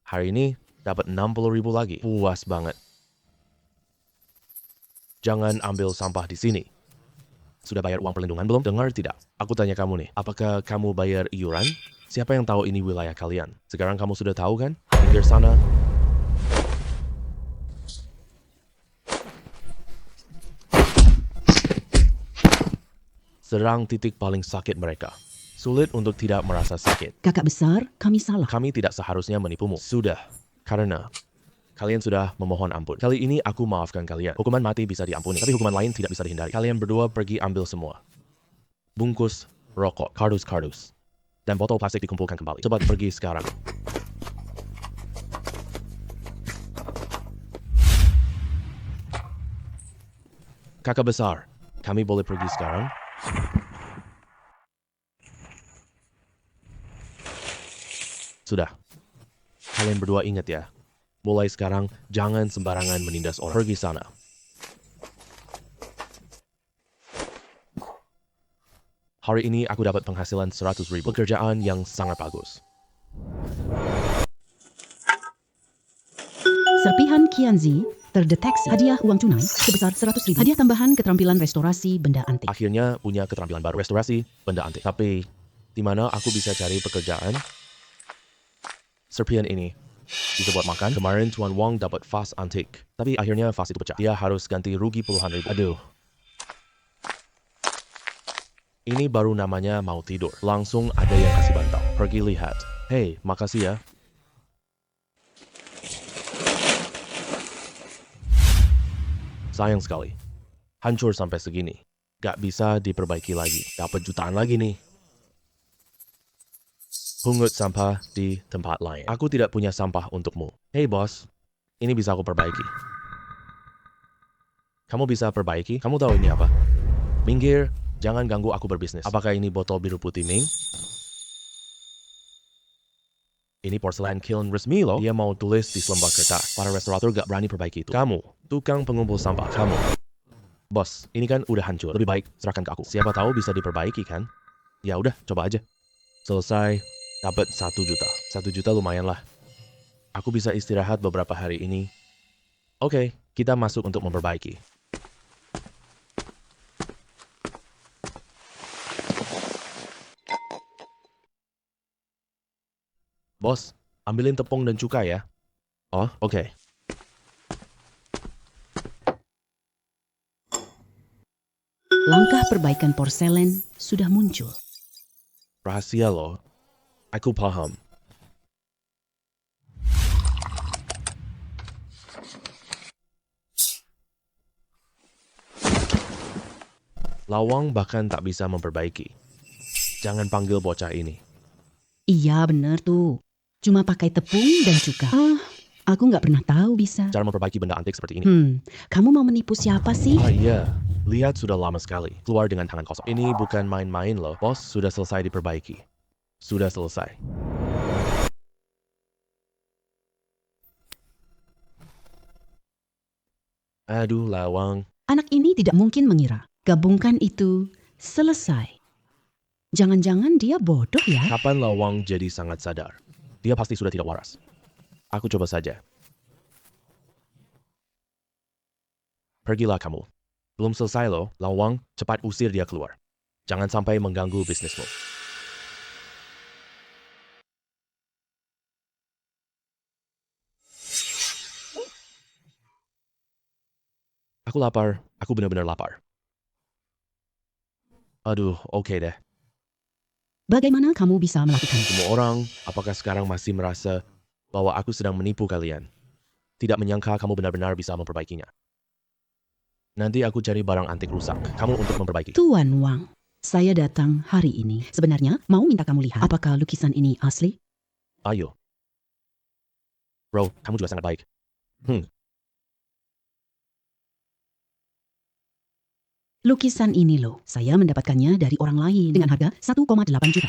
Hari ini dapat 60.000 lagi. Puas banget. Jangan ambil sampah di sini. Sudah bayar uang perlindungan belum? Dengar tidak? Aku tanya kamu nih, apakah kamu bayar iuran? Siapa yang tahu ini wilayah kalian? Sekarang kamu sudah tahu kan? Pinggir sana. Serang titik paling sakit mereka. Sulit untuk tidak merasa sakit. Kakak besar, kami salah. Kami tidak seharusnya menipumu. Sudah. Karena kalian sudah memohon ampun. Kali ini aku maafkan kalian. Hukuman mati bisa diampuni, tapi hukuman lain tidak bisa dihindari. Kalian berdua pergi ambil semua. Bungkus, rokok, kardus, dan botol plastik dikumpulkan kembali. Cepat pergi sekarang. Kakak besar, kami boleh pergi sekarang? Sudah. Kalian berdua ingat ya. Mulai sekarang, jangan sembarangan menindas orang. Pergi sana. Hari ini aku dapat penghasilan 100.000. Pekerjaan yang sangat bagus. Serpihan Qianzi terdeteksi, hadiah uang tunai sebesar 100.000. Hadiah tambahan keterampilan restorasi benda antik. Akhirnya punya keterampilan baru. Restorasi benda antik. Tapi, di mana aku bisa cari pekerjaan? Serpihan ini bisa buat makan. Kemarin Tuan Wang dapat vas antik. Tapi akhirnya vas itu pecah. Dia harus ganti rugi puluhan ribu. Aduh. Ini baru namanya mau tidur. Langsung ada yang kasih bantal. Pergi lihat. Hei, makasih ya. Sayang sekali. Hancur sampai segini. Gak bisa diperbaiki lagi. Dapat jutaan lagi nih. Pungut sampah di tempat lain. Aku tidak punya sampah untukmu. Hei bos, ini bisa aku perbaiki. Kamu bisa perbaiki? Kamu tahu ini apa? Minggir. Jangan ganggu aku berbisnis. Apakah ini botol biru putih Ming? Ini porselen kiln resmi loh. Dia mau tulis di selembar kertas. Para restorator gak berani perbaiki itu. Kamu, tukang pengumpul sampah. Kamu. Bos, ini kan udah hancur. Lebih baik serahkan ke aku. Siapa tahu bisa diperbaiki kan? Ya udah, coba aja. Selesai, dapat 1 juta. 1 juta lumayan lah. Aku bisa istirahat beberapa hari ini. Oke, kita masuk untuk memperbaiki. Bos, ambilin tepung dan cuka ya. Oh, oke. Langkah perbaikan porselen sudah muncul. Rahasia loh. Aku paham. Lawang bahkan tak bisa memperbaiki. Jangan panggil bocah ini. Iya bener tuh. Cuma pakai tepung dan cuka. Aku nggak pernah tahu bisa. Cara memperbaiki benda antik seperti ini. Kamu mau menipu siapa sih? Ah iya, lihat sudah lama sekali. Keluar dengan tangan kosong. Ini bukan main-main loh. Bos, sudah selesai diperbaiki. Sudah selesai. Aduh, Lawang. Anak ini tidak mungkin mengira. Gabungkan itu selesai. Jangan-jangan dia bodoh ya? Kapan Lawang jadi sangat sadar? Dia pasti sudah tidak waras. Aku coba saja. Pergilah kamu. Belum selesai loh, Lawang, cepat usir dia keluar. Jangan sampai mengganggu bisnismu. Aku lapar, aku benar-benar lapar. Aduh, oke deh. Bagaimana kamu bisa melakukannya? Semua orang, apakah sekarang masih merasa bahwa aku sedang menipu kalian? Tidak menyangka kamu benar-benar bisa memperbaikinya. Nanti aku cari barang antik rusak, kamu untuk memperbaiki. Tuan Wang, saya datang hari ini. Sebenarnya mau minta kamu lihat apakah lukisan ini asli? Ayo. Bro, kamu juga sangat baik. Lukisan ini loh, saya mendapatkannya dari orang lain dengan harga 1,8 juta.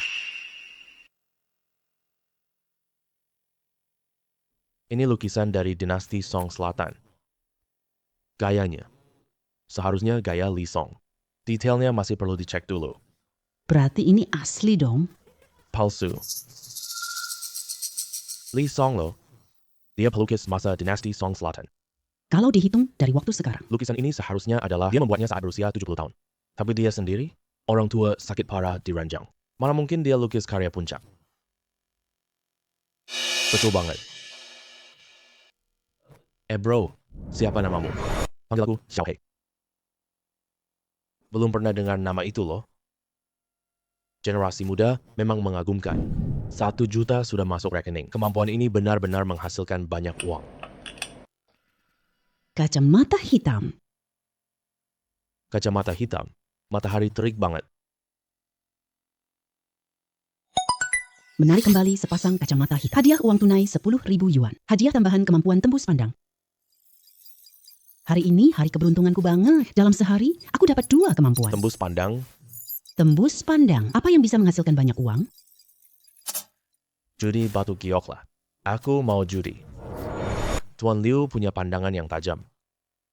Ini lukisan dari dinasti Song Selatan. Gayanya. Seharusnya gaya Li Song. Detailnya masih perlu dicek dulu. Berarti ini asli dong. Palsu. Li Song loh. Dia pelukis masa dinasti Song Selatan. Kalau dihitung dari waktu sekarang. Lukisan ini seharusnya adalah dia membuatnya saat berusia 70 tahun. Tapi dia sendiri, orang tua sakit parah di ranjang. Mana mungkin dia lukis karya puncak. Betul banget. Bro, siapa namamu? Panggil aku Xiaohei. Belum pernah dengar nama itu loh. Generasi muda memang mengagumkan. 1 juta sudah masuk rekening. Kemampuan ini benar-benar menghasilkan banyak uang. Kacamata hitam. Kacamata hitam. Matahari terik banget. Menarik kembali sepasang kacamata hitam. Hadiah uang tunai 10.000 yuan. Hadiah tambahan kemampuan tembus pandang. Hari ini hari keberuntunganku banget. Dalam sehari, aku dapat 2 kemampuan. Tembus pandang. Tembus pandang. Apa yang bisa menghasilkan banyak uang? Judi batu giok lah. Aku mau judi. Tuan Liu punya pandangan yang tajam.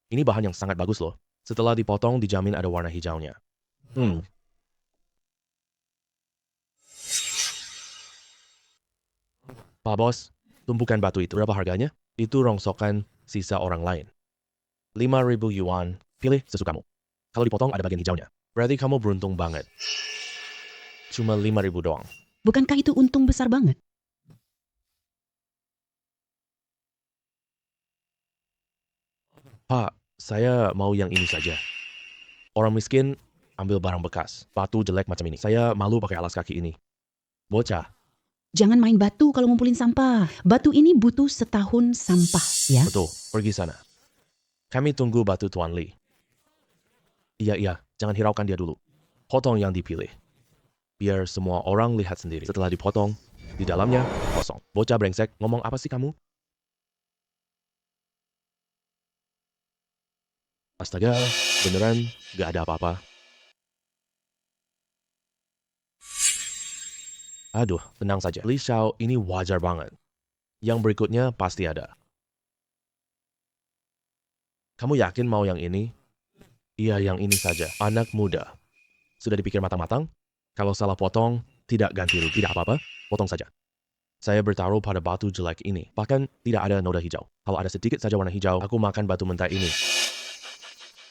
Ini bahan yang sangat bagus loh. Setelah dipotong, dijamin ada warna hijaunya. Pak Bos, tumpukan batu itu. Berapa harganya? Itu rongsokan sisa orang lain. 5.000 yuan. Pilih sesukamu. Kalau dipotong ada bagian hijaunya. Berarti kamu beruntung banget. Cuma 5.000 doang. Bukankah itu untung besar banget? Pak, saya mau yang ini saja. Orang miskin ambil barang bekas. Batu jelek macam ini. Saya malu pakai alas kaki ini. Bocah. Jangan main batu kalau ngumpulin sampah. Batu ini butuh setahun sampah, ya. Betul, pergi sana. Kami tunggu batu Tuan Li. Iya, jangan hiraukan dia dulu. Potong yang dipilih. Biar semua orang lihat sendiri. Setelah dipotong, di dalamnya kosong. Bocah brengsek, ngomong apa sih kamu? Astaga, beneran gak ada apa-apa. Aduh, tenang saja. Li Xiao ini wajar banget. Yang berikutnya pasti ada. Kamu yakin mau yang ini? Iya, yang ini saja. Anak muda. Sudah dipikir matang-matang? Kalau salah potong, tidak ganti rugi. Tidak apa-apa, potong saja. Saya bertaruh pada batu jelek ini. Bahkan tidak ada noda hijau. Kalau ada sedikit saja warna hijau, aku makan batu mentah ini.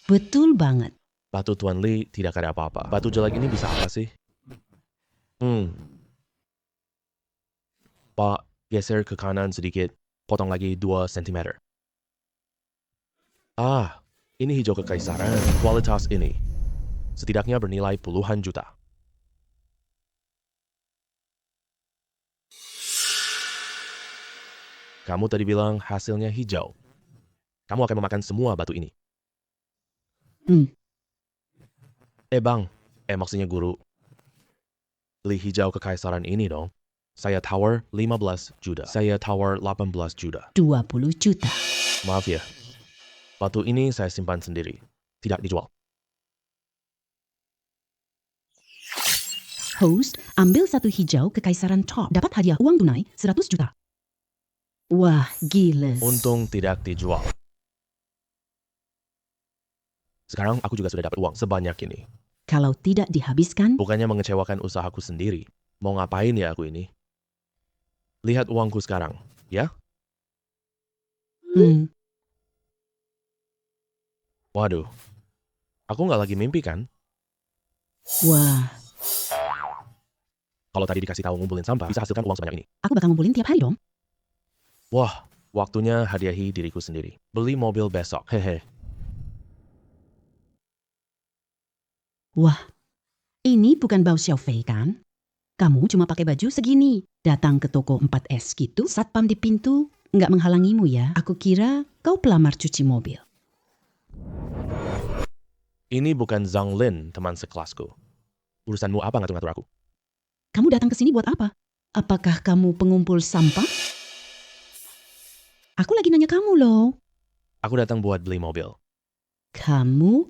Betul banget. Batu Tuan Li tidak ada apa-apa. Batu jelek ini bisa apa sih? Pak, Geser ke kanan sedikit, potong lagi 2 cm. Ah, ini hijau kekaisaran. Kualitas ini setidaknya bernilai puluhan juta. Kamu tadi bilang hasilnya hijau. Kamu akan memakan semua batu ini. Bang, maksudnya guru. Beli hijau kekaisaran ini dong. Saya tawar 15 juta. Saya tawar 18 juta. 20 juta. Maaf ya, batu ini saya simpan sendiri. Tidak dijual. Host, ambil satu hijau kekaisaran top. Dapat hadiah uang tunai 100 juta. Wah, gila. Untung tidak dijual. Sekarang aku juga sudah dapat uang sebanyak ini. Kalau tidak dihabiskan, Bukannya mengecewakan usahaku sendiri. Mau ngapain ya aku ini? Lihat uangku sekarang, ya? Waduh, aku nggak lagi mimpi kan? Wah, Kalau tadi dikasih tahu ngumpulin sampah, bisa hasilkan uang sebanyak ini. aku bakal ngumpulin tiap hari dong. Wah, waktunya hadiahi diriku sendiri. Beli mobil besok, hehe. Wah, ini bukan Bao Xiaofei kan? Kamu cuma pakai baju segini. Datang ke toko 4S gitu, satpam di pintu, nggak menghalangimu ya. Aku kira kau pelamar cuci mobil. Ini bukan Zhang Lin, teman sekelasku. Urusanmu apa ngatur-ngatur aku? Kamu datang ke sini buat apa? Apakah kamu pengumpul sampah? Aku lagi nanya kamu loh. Aku datang buat beli mobil. Kamu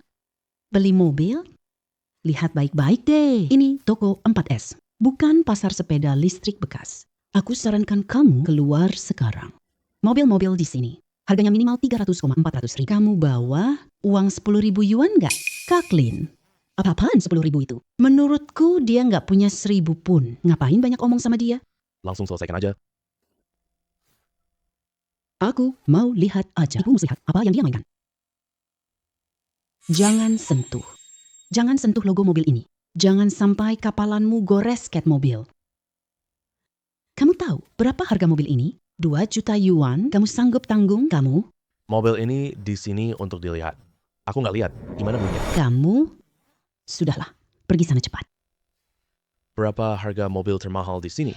beli mobil? Lihat baik-baik deh. Ini toko 4S, bukan pasar sepeda listrik bekas. Aku sarankan kamu keluar sekarang. Mobil-mobil di sini harganya minimal 300,400 ribu. Kamu bawa uang 10.000 yuan nggak? Kaklin. Apa-apaan 10.000 itu? Menurutku dia nggak punya 1.000 pun. Ngapain banyak omong sama dia? Langsung selesaikan aja. Aku mau lihat aja. Ibu mesti lihat apa yang dia mainkan. Jangan sentuh. Jangan sentuh logo mobil ini. Jangan sampai kapalanmu gores cat mobil. Kamu tahu berapa harga mobil ini? 2 juta yuan. Kamu sanggup tanggung? Kamu? Mobil ini di sini untuk dilihat. Aku nggak lihat. Gimana bunyinya? Kamu? Sudahlah. Pergi sana cepat. Berapa harga mobil termahal di sini?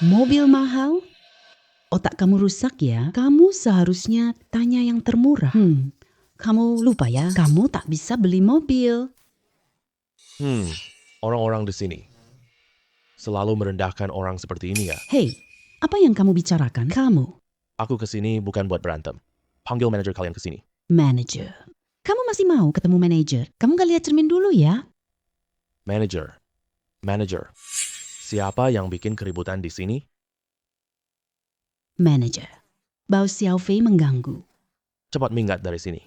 Mobil mahal? Otak kamu rusak ya? Kamu seharusnya tanya yang termurah. Kamu lupa ya? Kamu tak bisa beli mobil. Orang-orang di sini selalu merendahkan orang seperti ini ya. Hei, apa yang kamu bicarakan? Kamu, Aku kesini bukan buat berantem. Panggil manajer kalian kesini. manajer. Kamu masih mau ketemu manajer? Kamu gak lihat cermin dulu ya? Manager. Siapa yang bikin keributan di sini? Manajer. Bao Xiaofei mengganggu. Cepat minggat dari sini.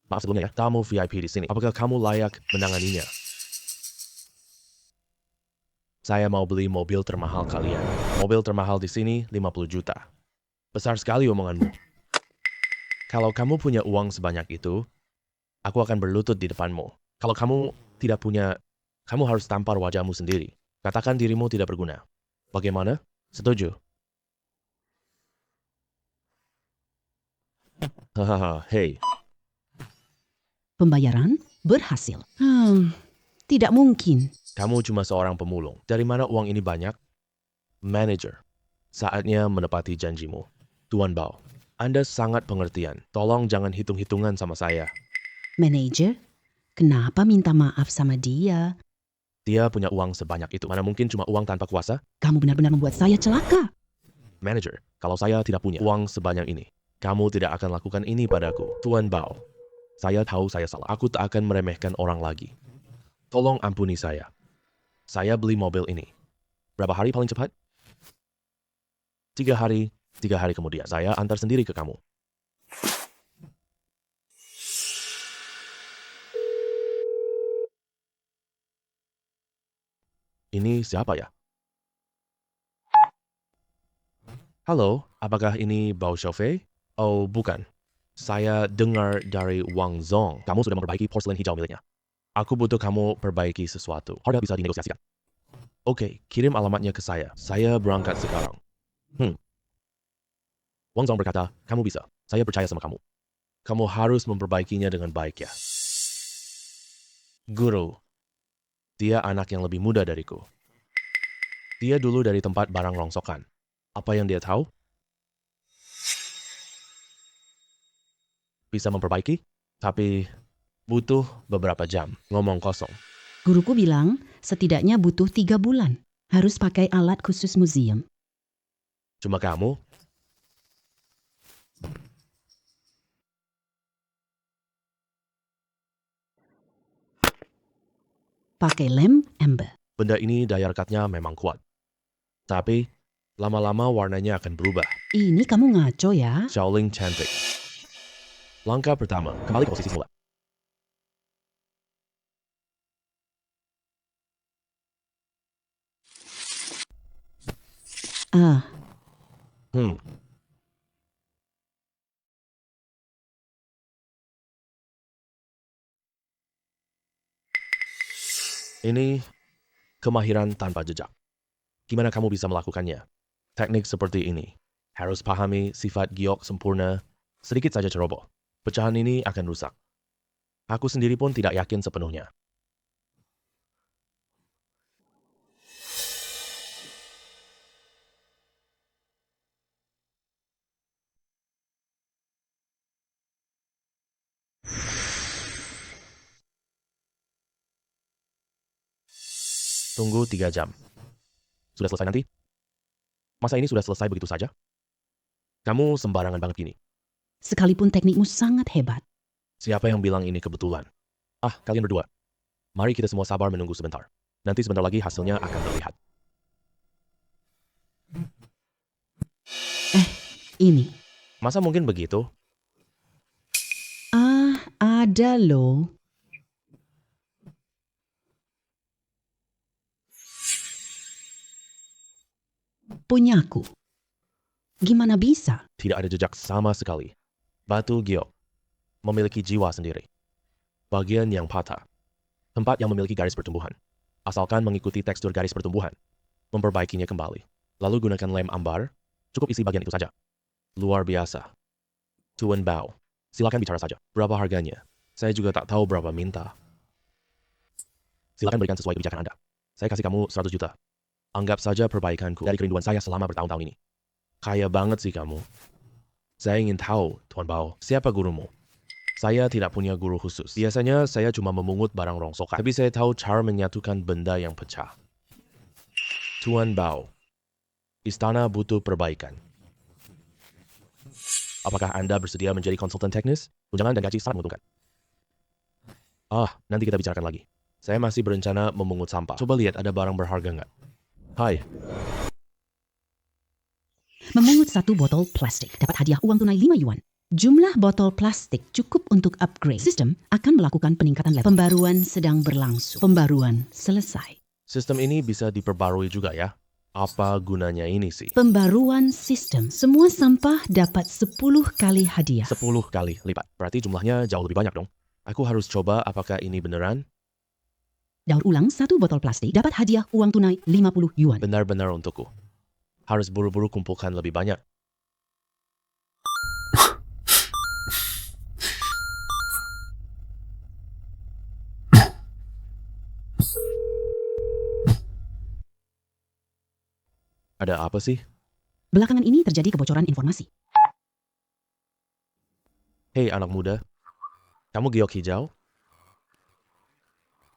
Maaf sebelumnya ya, tamu VIP di sini. Apakah kamu layak menanganinya? Saya mau beli mobil termahal kalian. Mobil termahal di sini 50 juta. Besar sekali omonganmu. Kalau kamu punya uang sebanyak itu, aku akan berlutut di depanmu. Kalau kamu tidak punya, kamu harus tampar wajahmu sendiri. Katakan dirimu tidak berguna. Bagaimana? Setuju? Hahaha, hei. Pembayaran berhasil. Tidak mungkin. Kamu cuma seorang pemulung. Dari mana uang ini banyak? Manager. Saatnya menepati janjimu. Tuan Bao, Anda sangat pengertian. Tolong jangan hitung-hitungan sama saya. Manajer, kenapa minta maaf sama dia? Dia punya uang sebanyak itu. Mana mungkin cuma uang tanpa kuasa? Kamu benar-benar membuat saya celaka. Manager, kalau saya tidak punya uang sebanyak ini, kamu tidak akan lakukan ini padaku. Tuan Bao, saya tahu saya salah. Aku tak akan meremehkan orang lagi. Tolong ampuni saya. Saya beli mobil ini. Berapa hari paling cepat? 3 hari. 3 hari kemudian, saya antar sendiri ke kamu. Ini siapa ya? Halo, apakah ini Bao Xiaofei? Oh, bukan. Saya dengar dari Wang Zong. Kamu sudah memperbaiki porselen hijau miliknya. Aku butuh kamu perbaiki sesuatu. Harga bisa dinegosiasikan. Oke, kirim alamatnya ke saya. Saya berangkat sekarang. Wang Zong berkata, kamu bisa. Saya percaya sama kamu. Kamu harus memperbaikinya dengan baik ya. Guru. Dia anak yang lebih muda dariku. Dia dulu dari tempat barang rongsokan. Apa yang dia tahu? Bisa memperbaiki, tapi butuh beberapa jam. Ngomong kosong. Guruku bilang setidaknya butuh 3 bulan. Harus pakai alat khusus museum. Cuma kamu? Pakai lem amber. Benda ini daya rekatnya memang kuat. Tapi, lama-lama warnanya akan berubah. Ini kamu ngaco ya? Shaolin cantik. Langkah pertama, kembali ke posisi semula. Ah, Hmm, ini kemahiran tanpa jejak. Gimana kamu bisa melakukannya? Teknik seperti ini. Harus pahami sifat giok sempurna. Sedikit saja ceroboh. Pecahan ini akan rusak. Aku sendiri pun tidak yakin sepenuhnya. Tunggu 3 jam. Sudah selesai nanti? Masa ini sudah selesai begitu saja? Kamu sembarangan banget gini. sekalipun teknikmu sangat hebat. Siapa yang bilang ini kebetulan? Ah, kalian berdua. Mari kita semua sabar menunggu sebentar. Nanti sebentar lagi hasilnya akan terlihat. Ini. Masa mungkin begitu? Ah, ada loh. Punyaku. Gimana bisa? Tidak ada jejak sama sekali. Batu giok memiliki jiwa sendiri. Bagian yang patah. Tempat yang memiliki garis pertumbuhan. Asalkan mengikuti tekstur garis pertumbuhan. Memperbaikinya kembali. Lalu gunakan lem ambar. Cukup isi bagian itu saja. Luar biasa. Tuan Bao. Silakan bicara saja. Berapa harganya? Saya juga tak tahu berapa minta. Silakan berikan sesuai kebijakan Anda. Saya kasih kamu 100 juta. Anggap saja perbaikanku dari kerinduan saya selama bertahun-tahun ini. Kaya banget sih kamu. Saya ingin tahu, Tuan Bao, siapa gurumu? Saya tidak punya guru khusus. Biasanya saya cuma memungut barang rongsokan. Tapi saya tahu cara menyatukan benda yang pecah. Tuan Bao, istana butuh perbaikan. Apakah Anda bersedia menjadi konsultan teknis? Tunjangan dan gaji sangat menguntungkan. Ah, nanti kita bicarakan lagi. Saya masih berencana memungut sampah. Coba lihat ada barang berharga nggak? Hai, Memungut 1 botol plastik dapat hadiah uang tunai 5 yuan. Jumlah botol plastik cukup untuk upgrade. Sistem akan melakukan peningkatan level. Pembaruan sedang berlangsung. Pembaruan selesai. sistem ini bisa diperbarui juga ya. Apa gunanya ini sih? Pembaruan sistem. Semua sampah dapat 10 kali hadiah. 10 kali lipat. Berarti jumlahnya jauh lebih banyak dong. Aku harus coba apakah ini beneran? Daur ulang 1 botol plastik dapat hadiah uang tunai 50 yuan. Benar-benar untukku. Harus buru-buru kumpulkan lebih banyak. Ada apa sih? Belakangan ini terjadi kebocoran informasi. Hei anak muda, kamu giok hijau?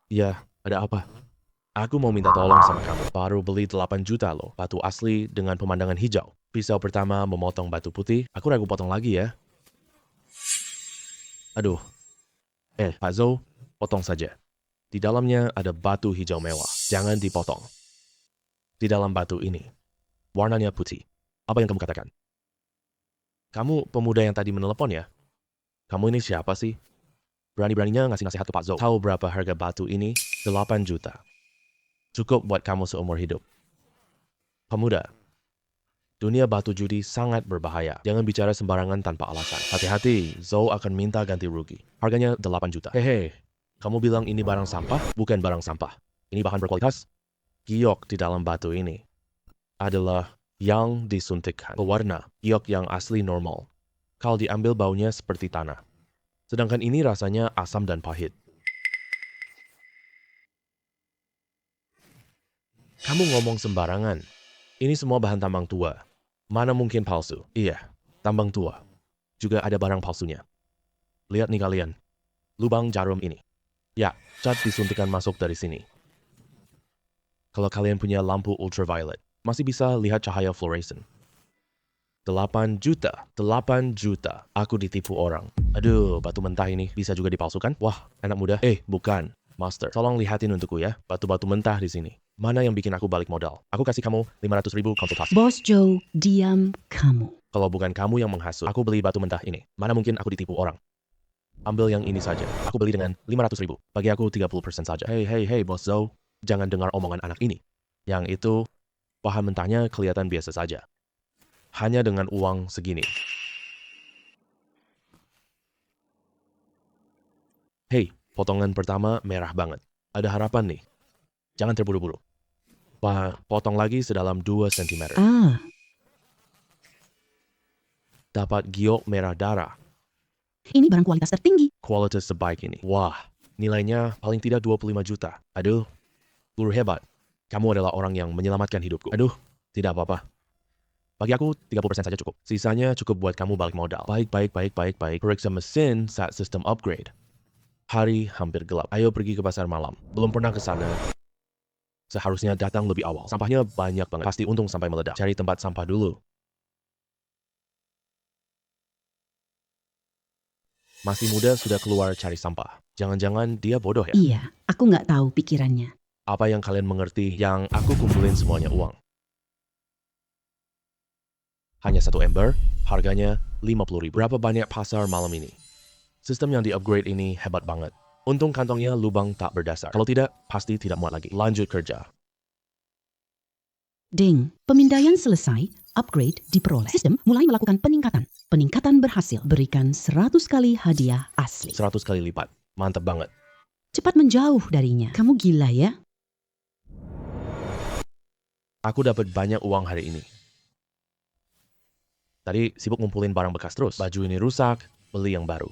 Iya, ada apa? Aku mau minta tolong sama kamu. Baru beli 8 juta loh, batu asli dengan pemandangan hijau. Pisau pertama memotong batu putih, aku ragu potong lagi ya. Aduh. Pak Zhou, potong saja. Di dalamnya ada batu hijau mewah. Jangan dipotong. Di dalam batu ini, warnanya putih. Apa yang kamu katakan? Kamu pemuda yang tadi menelepon ya? Kamu ini siapa sih? Berani-beraninya ngasih nasihat ke Pak Zhou. Tahu berapa harga batu ini? 8 juta. Cukup buat kamu seumur hidup. Pemuda, dunia batu judi sangat berbahaya. Jangan bicara sembarangan tanpa alasan. Hati-hati, Zhou akan minta ganti rugi. Harganya 8 juta. Hehe, kamu bilang ini barang sampah? Bukan barang sampah. Ini bahan berkualitas. Giok di dalam batu ini adalah yang disuntikkan. Pewarna, giok yang asli normal. Kalau diambil baunya seperti tanah. Sedangkan ini rasanya asam dan pahit. Kamu ngomong sembarangan. Ini semua bahan tambang tua. Mana mungkin palsu? Iya, tambang tua. Juga ada barang palsunya. Lihat nih kalian. Lubang jarum ini. Ya, cat disuntikan masuk dari sini. Kalau kalian punya lampu ultraviolet, masih bisa lihat cahaya fluoresan. 8 juta. Aku ditipu orang. Aduh, batu mentah ini bisa juga dipalsukan? Wah, anak muda. Bukan. Master, tolong lihatin untukku ya. Batu-batu mentah di sini. Mana yang bikin aku balik modal? Aku kasih kamu 500.000 konsultasi. Bos Joe, diam kamu. Kalau bukan kamu yang menghasut, aku beli batu mentah ini. Mana mungkin aku ditipu orang? Ambil yang ini saja. Aku beli dengan 500.000. Bagi aku 30% saja. Hey, Bos Joe. Jangan dengar omongan anak ini. Yang itu, bahan mentahnya kelihatan biasa saja. Hanya dengan uang segini. Hey, potongan pertama merah banget. Ada harapan nih. Jangan terburu-buru. Potong lagi sedalam 2 cm. Dapat giok merah darah. Ini barang kualitas tertinggi. Kualitas sebaik ini. Wah, nilainya paling tidak 25 juta. Aduh, guru hebat. Kamu adalah orang yang menyelamatkan hidupku. Aduh, tidak apa-apa. Bagi aku, 30% saja cukup. Sisanya cukup buat kamu balik modal. Baik. Periksa mesin saat sistem upgrade. Hari hampir gelap. Ayo pergi ke pasar malam. Belum pernah ke sana. Seharusnya datang lebih awal. Sampahnya banyak banget. Pasti untung sampai meledak. Cari tempat sampah dulu. Masih muda sudah keluar cari sampah. Jangan-jangan dia bodoh ya? Iya, aku nggak tahu pikirannya. Apa yang kalian mengerti yang aku kumpulin semuanya uang? Hanya 1 ember, harganya 50.000. Berapa banyak pasar malam ini? Sistem yang di-upgrade ini hebat banget. Untung kantongnya lubang tak berdasar. Kalau tidak, pasti tidak muat lagi. Lanjut kerja. Ding, pemindaian selesai, upgrade diperoleh. Sistem mulai melakukan peningkatan. Peningkatan berhasil, berikan 100 kali hadiah asli. 100 kali lipat. Mantap banget. Cepat menjauh darinya. Kamu gila ya? Aku dapat banyak uang hari ini. Tadi sibuk ngumpulin barang bekas terus. Baju ini rusak, beli yang baru.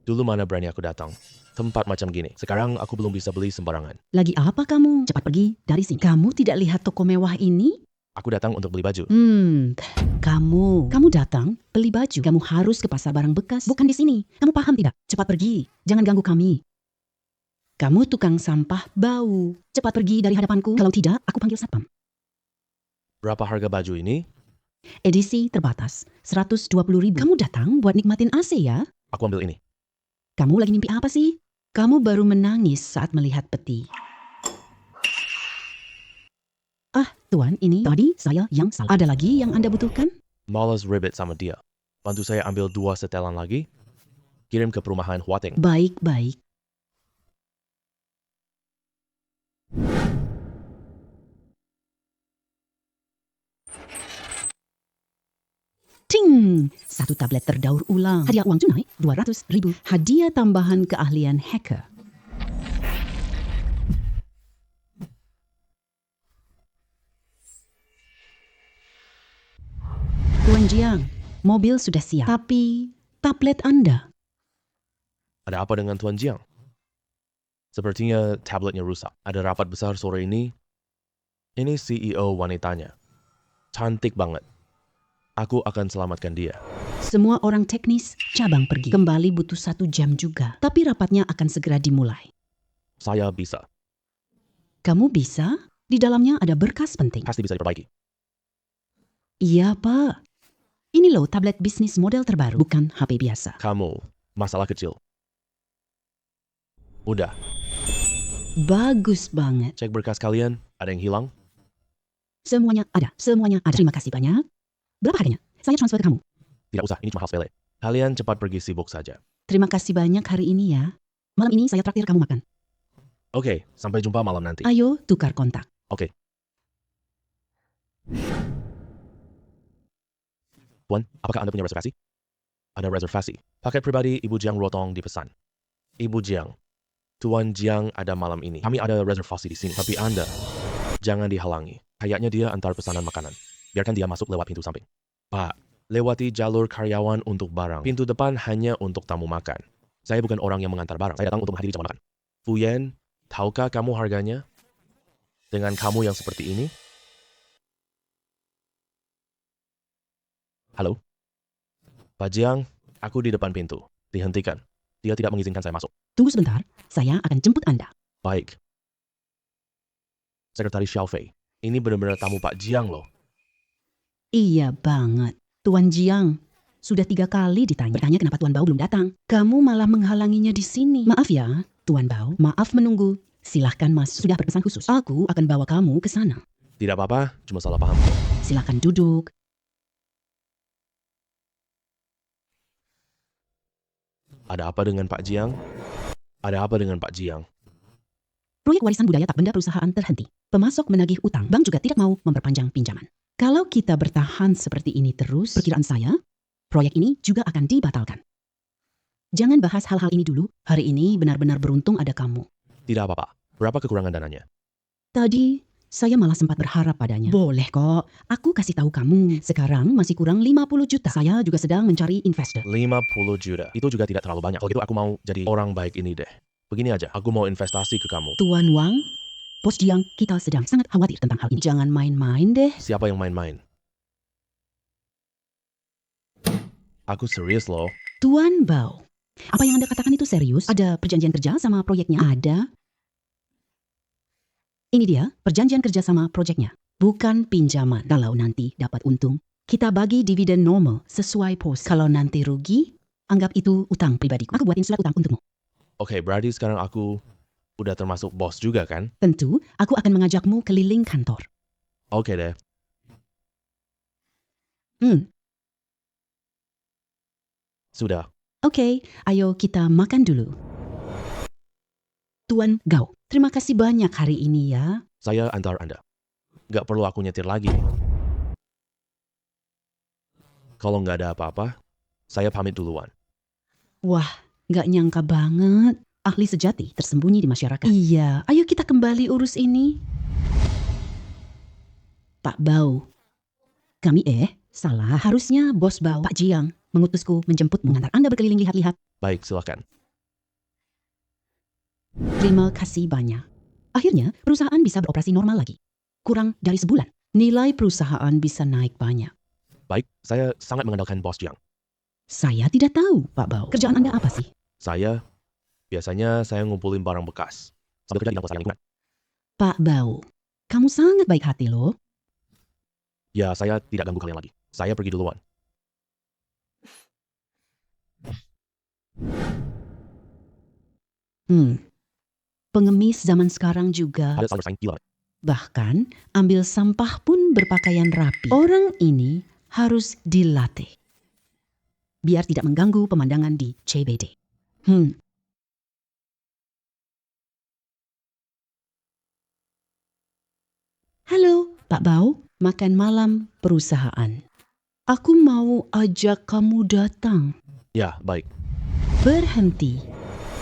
Dulu mana berani aku datang. Tempat macam gini. Sekarang aku belum bisa beli sembarangan. Lagi apa kamu? Cepat pergi dari sini. Kamu tidak lihat toko mewah ini? Aku datang untuk beli baju. Kamu datang beli baju. Kamu harus ke pasar barang bekas, bukan di sini. Kamu paham tidak? Cepat pergi. Jangan ganggu kami. Kamu tukang sampah bau. Cepat pergi dari hadapanku. Kalau tidak, aku panggil satpam. Berapa harga baju ini? Edisi terbatas, 120.000. Kamu datang buat nikmatin AC ya? Aku ambil ini. Kamu lagi mimpi apa sih? Kamu baru menangis saat melihat peti. Tuan, ini tadi saya yang salah. Ada lagi yang Anda butuhkan? Malas ribet sama dia. Bantu saya ambil 2 setelan lagi. Kirim ke perumahan Huateng. Baik. Ting! 1 tablet terdaur ulang. Hadiah uang tunai 200.000. Hadiah tambahan keahlian hacker. Tuan Jiang, mobil sudah siap. Tapi tablet Anda. Ada apa dengan Tuan Jiang? Sepertinya tabletnya rusak. Ada rapat besar sore ini. Ini CEO wanitanya. Cantik banget. Aku akan selamatkan dia. Semua orang teknis cabang pergi. Kembali butuh 1 jam juga. Tapi rapatnya akan segera dimulai. Saya bisa. Kamu bisa? Di dalamnya ada berkas penting. Pasti bisa diperbaiki. Iya, Pak. Ini loh tablet bisnis model terbaru, bukan HP biasa. Kamu, masalah kecil. Udah, Bagus banget. cek berkas kalian. Ada yang hilang? Semuanya ada. Terima kasih banyak. Berapa harganya? Saya transfer ke kamu. Tidak usah, ini cuma hal sepele. Kalian cepat pergi sibuk saja. Terima kasih banyak hari ini ya. Malam ini saya traktir kamu makan. Oke, sampai jumpa malam nanti. Ayo tukar kontak. Oke. Tuan, apakah Anda punya reservasi? Ada reservasi. Paket pribadi Ibu Jiang Rotong dipesan. Ibu Jiang, Tuan Jiang ada malam ini. Kami ada reservasi di sini. Tapi Anda, Jangan dihalangi. Kayaknya dia antar pesanan makanan. Biarkan dia masuk lewat pintu samping. Pak, lewati jalur karyawan untuk barang. Pintu depan hanya untuk tamu makan. Saya bukan orang yang mengantar barang. Saya datang untuk menghadiri jamuan makan. Fuyen, tahukah kamu harganya? Dengan kamu yang seperti ini? Halo? Pak Jiang, aku di depan pintu. Dihentikan. Dia tidak mengizinkan saya masuk. Tunggu sebentar, saya akan jemput Anda. Baik. Sekretaris Xiao Fei. Ini benar-benar tamu Pak Jiang loh. Iya banget. Tuan Jiang, sudah 3 kali ditanya. Bertanya kenapa Tuan Bao belum datang. Kamu malah menghalanginya di sini. Maaf ya, Tuan Bao. Maaf menunggu. Silahkan masuk. Sudah berpesan khusus. Aku akan bawa kamu ke sana. Tidak apa-apa, cuma salah paham. Silahkan duduk. Ada apa dengan Pak Jiang? Ada apa dengan Pak Jiang? Proyek warisan budaya tak benda perusahaan terhenti. Pemasok menagih utang. Bank juga tidak mau memperpanjang pinjaman. Kalau kita bertahan seperti ini terus, perkiraan saya, proyek ini juga akan dibatalkan. Jangan bahas hal-hal ini dulu. Hari ini benar-benar beruntung ada kamu. Tidak apa-apa. Berapa kekurangan dananya? Tadi, saya malah sempat berharap padanya. Boleh kok, aku kasih tahu kamu. Sekarang masih kurang 50 juta. Saya juga sedang mencari investor. 50 juta. Itu juga tidak terlalu banyak. Kalau gitu aku mau jadi orang baik ini deh. Begini aja, aku mau investasi ke kamu. Tuan Wang, Bos Jiang, kita sedang sangat khawatir tentang hal ini. Jangan main-main deh. Siapa yang main-main? Aku serius loh. Tuan Bao, apa yang Anda katakan itu serius? Ada perjanjian kerja sama proyeknya? Ada. Ini dia, perjanjian kerja sama proyeknya. Bukan pinjaman. Kalau nanti dapat untung, kita bagi dividen normal sesuai pos. Kalau nanti rugi, anggap itu utang pribadiku. Aku buatin surat utang untukmu. Oke, berarti sekarang aku udah termasuk bos juga kan? Tentu, aku akan mengajakmu keliling kantor. Oke deh. Sudah. Oke, ayo kita makan dulu. Tuan Gao, terima kasih banyak hari ini ya. Saya antar Anda. Gak perlu aku nyetir lagi. Kalau nggak ada apa-apa, saya pamit duluan. Wah, gak nyangka banget. Ahli sejati tersembunyi di masyarakat. Iya, ayo kita kembali urus ini. Pak Bao. Kami salah. Harusnya Bos Bao, Pak Jiang, mengutusku menjemputmu mengantar Anda berkeliling lihat-lihat. Baik, silakan. Terima kasih banyak. Akhirnya, perusahaan bisa beroperasi normal lagi. Kurang dari sebulan, nilai perusahaan bisa naik banyak. Baik, saya sangat mengandalkan Bos Jiang. Saya tidak tahu, Pak Bao. Kerjaan Anda apa sih? Biasanya saya ngumpulin barang bekas. Sambil kerja di pelestarian lingkungan. Pak Bao, kamu sangat baik hati loh. Ya, saya tidak ganggu kalian lagi. Saya pergi duluan. Pengemis zaman sekarang juga. Ada salur saing gila. Bahkan, ambil sampah pun berpakaian rapi. Orang ini harus dilatih. Biar tidak mengganggu pemandangan di CBD. Halo, Pak Bao. Makan malam perusahaan. Aku mau ajak kamu datang. Ya, baik. Berhenti.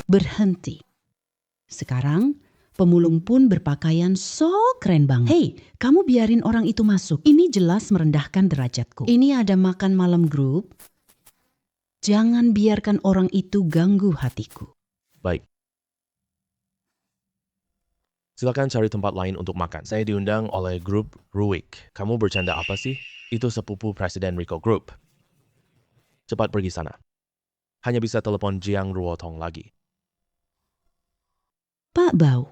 Berhenti. Sekarang, pemulung pun berpakaian so keren banget. Hei, kamu biarin orang itu masuk. Ini jelas merendahkan derajatku. Ini ada makan malam grup. Jangan biarkan orang itu ganggu hatiku. Baik. Silakan cari tempat lain untuk makan. Saya diundang oleh grup Ruik. Kamu bercanda apa sih? Itu sepupu Presiden Rico Group. Cepat pergi sana. Hanya bisa telepon Jiang Ruotong lagi. Pak Bao,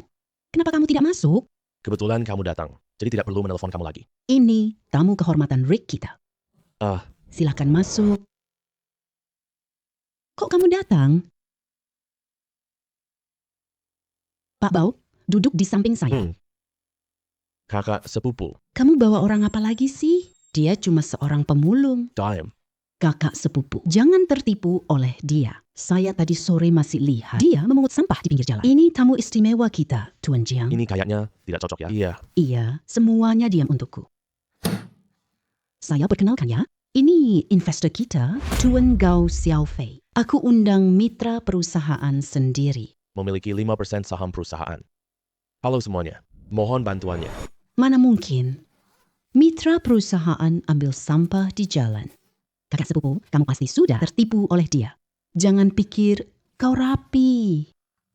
kenapa kamu tidak masuk? Kebetulan kamu datang, jadi tidak perlu menelpon kamu lagi. Ini tamu kehormatan Rick kita. Silakan masuk. Kok kamu datang? Pak Bao, duduk di samping saya. Kakak sepupu. Kamu bawa orang apa lagi sih? Dia cuma seorang pemulung. Dime. Kakak sepupu. Jangan tertipu oleh dia. Saya tadi sore masih lihat dia memungut sampah di pinggir jalan. Ini tamu istimewa kita, Tuan Jiang. Ini kayaknya tidak cocok ya? Iya. Iya, semuanya diam untukku. Saya perkenalkan ya. Ini investor kita, Tuan Gao Xiaofei. Aku undang mitra perusahaan sendiri. Memiliki 5% saham perusahaan. Halo semuanya. Mohon bantuannya. Mana mungkin. Mitra perusahaan ambil sampah di jalan. Kakak sepupu, kamu pasti sudah tertipu oleh dia. Jangan pikir kau rapi.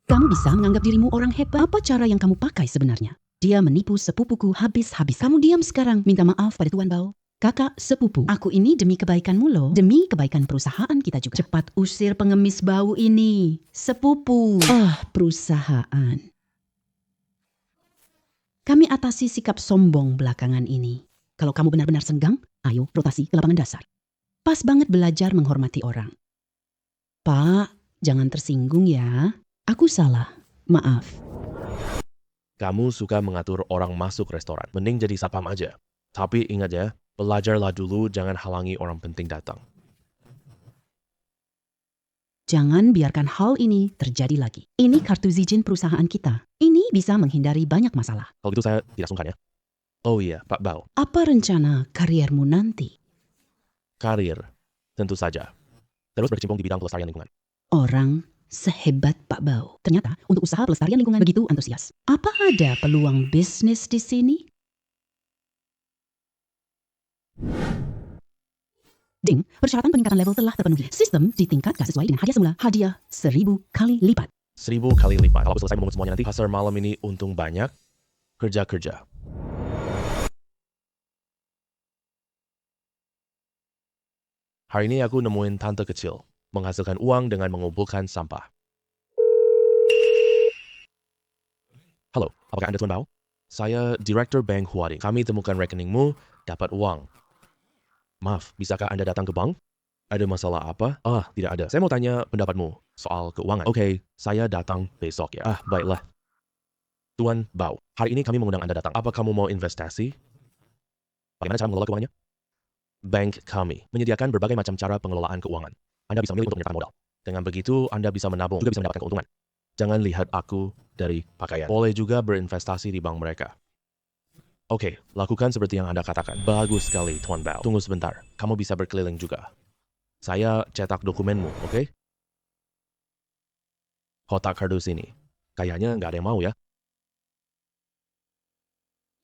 Kamu bisa menganggap dirimu orang hebat. Apa cara yang kamu pakai sebenarnya? Dia menipu sepupuku habis-habis. Kamu diam sekarang. Minta maaf pada Tuan Bao. Kakak sepupu, aku ini demi kebaikanmu loh. Demi kebaikan perusahaan kita juga. Cepat usir pengemis bau ini. Sepupu. Perusahaan. Kami atasi sikap sombong belakangan ini. Kalau kamu benar-benar senggang, ayo rotasi ke lapangan dasar. Pas banget belajar menghormati orang. Pak, jangan tersinggung ya. Aku salah. Maaf. Kamu suka mengatur orang masuk restoran. Mending jadi satpam aja. Tapi ingat ya, belajarlah dulu, jangan halangi orang penting datang. Jangan biarkan hal ini terjadi lagi. Ini kartu izin perusahaan kita. Ini bisa menghindari banyak masalah. Kalau gitu saya tidak sungkan ya. Oh iya, Pak Bao. Apa rencana kariermu nanti? Karir, tentu saja. Terus berkecimpung di bidang pelestarian lingkungan. Orang sehebat Pak Bao. Ternyata untuk usaha pelestarian lingkungan begitu antusias. Apa ada peluang bisnis di sini? Ding, persyaratan peningkatan level telah terpenuhi. Sistem ditingkatkan sesuai dengan hadiah semula. Hadiah 1000 kali lipat. 1000 kali lipat. Kalau selesai memungut semuanya nanti, pasar malam ini untung banyak. Kerja-kerja. Hari ini aku nemuin tante kecil. Menghasilkan uang dengan mengumpulkan sampah. Halo, apakah Anda Tuan Bao? Saya Direktur Bank Huading. Kami temukan rekeningmu, dapat uang. Maaf, bisakah Anda datang ke bank? Ada masalah apa? Tidak ada. Saya mau tanya pendapatmu soal keuangan. Oke, saya datang besok ya. Baiklah. Tuan Bao, hari ini kami mengundang Anda datang. Apa kamu mau investasi? Bagaimana cara mengelola keuangannya? Bank kami menyediakan berbagai macam cara pengelolaan keuangan. Anda bisa memilih untuk menyertakan modal. Dengan begitu, Anda bisa menabung, juga bisa mendapatkan keuntungan. Jangan lihat aku dari pakaian. Boleh juga berinvestasi di bank mereka. Oke, lakukan seperti yang Anda katakan. Bagus sekali, Tuan Bao. Tunggu sebentar, kamu bisa berkeliling juga. Saya cetak dokumenmu, oke? Kotak kardus ini. Kayaknya nggak ada yang mau ya.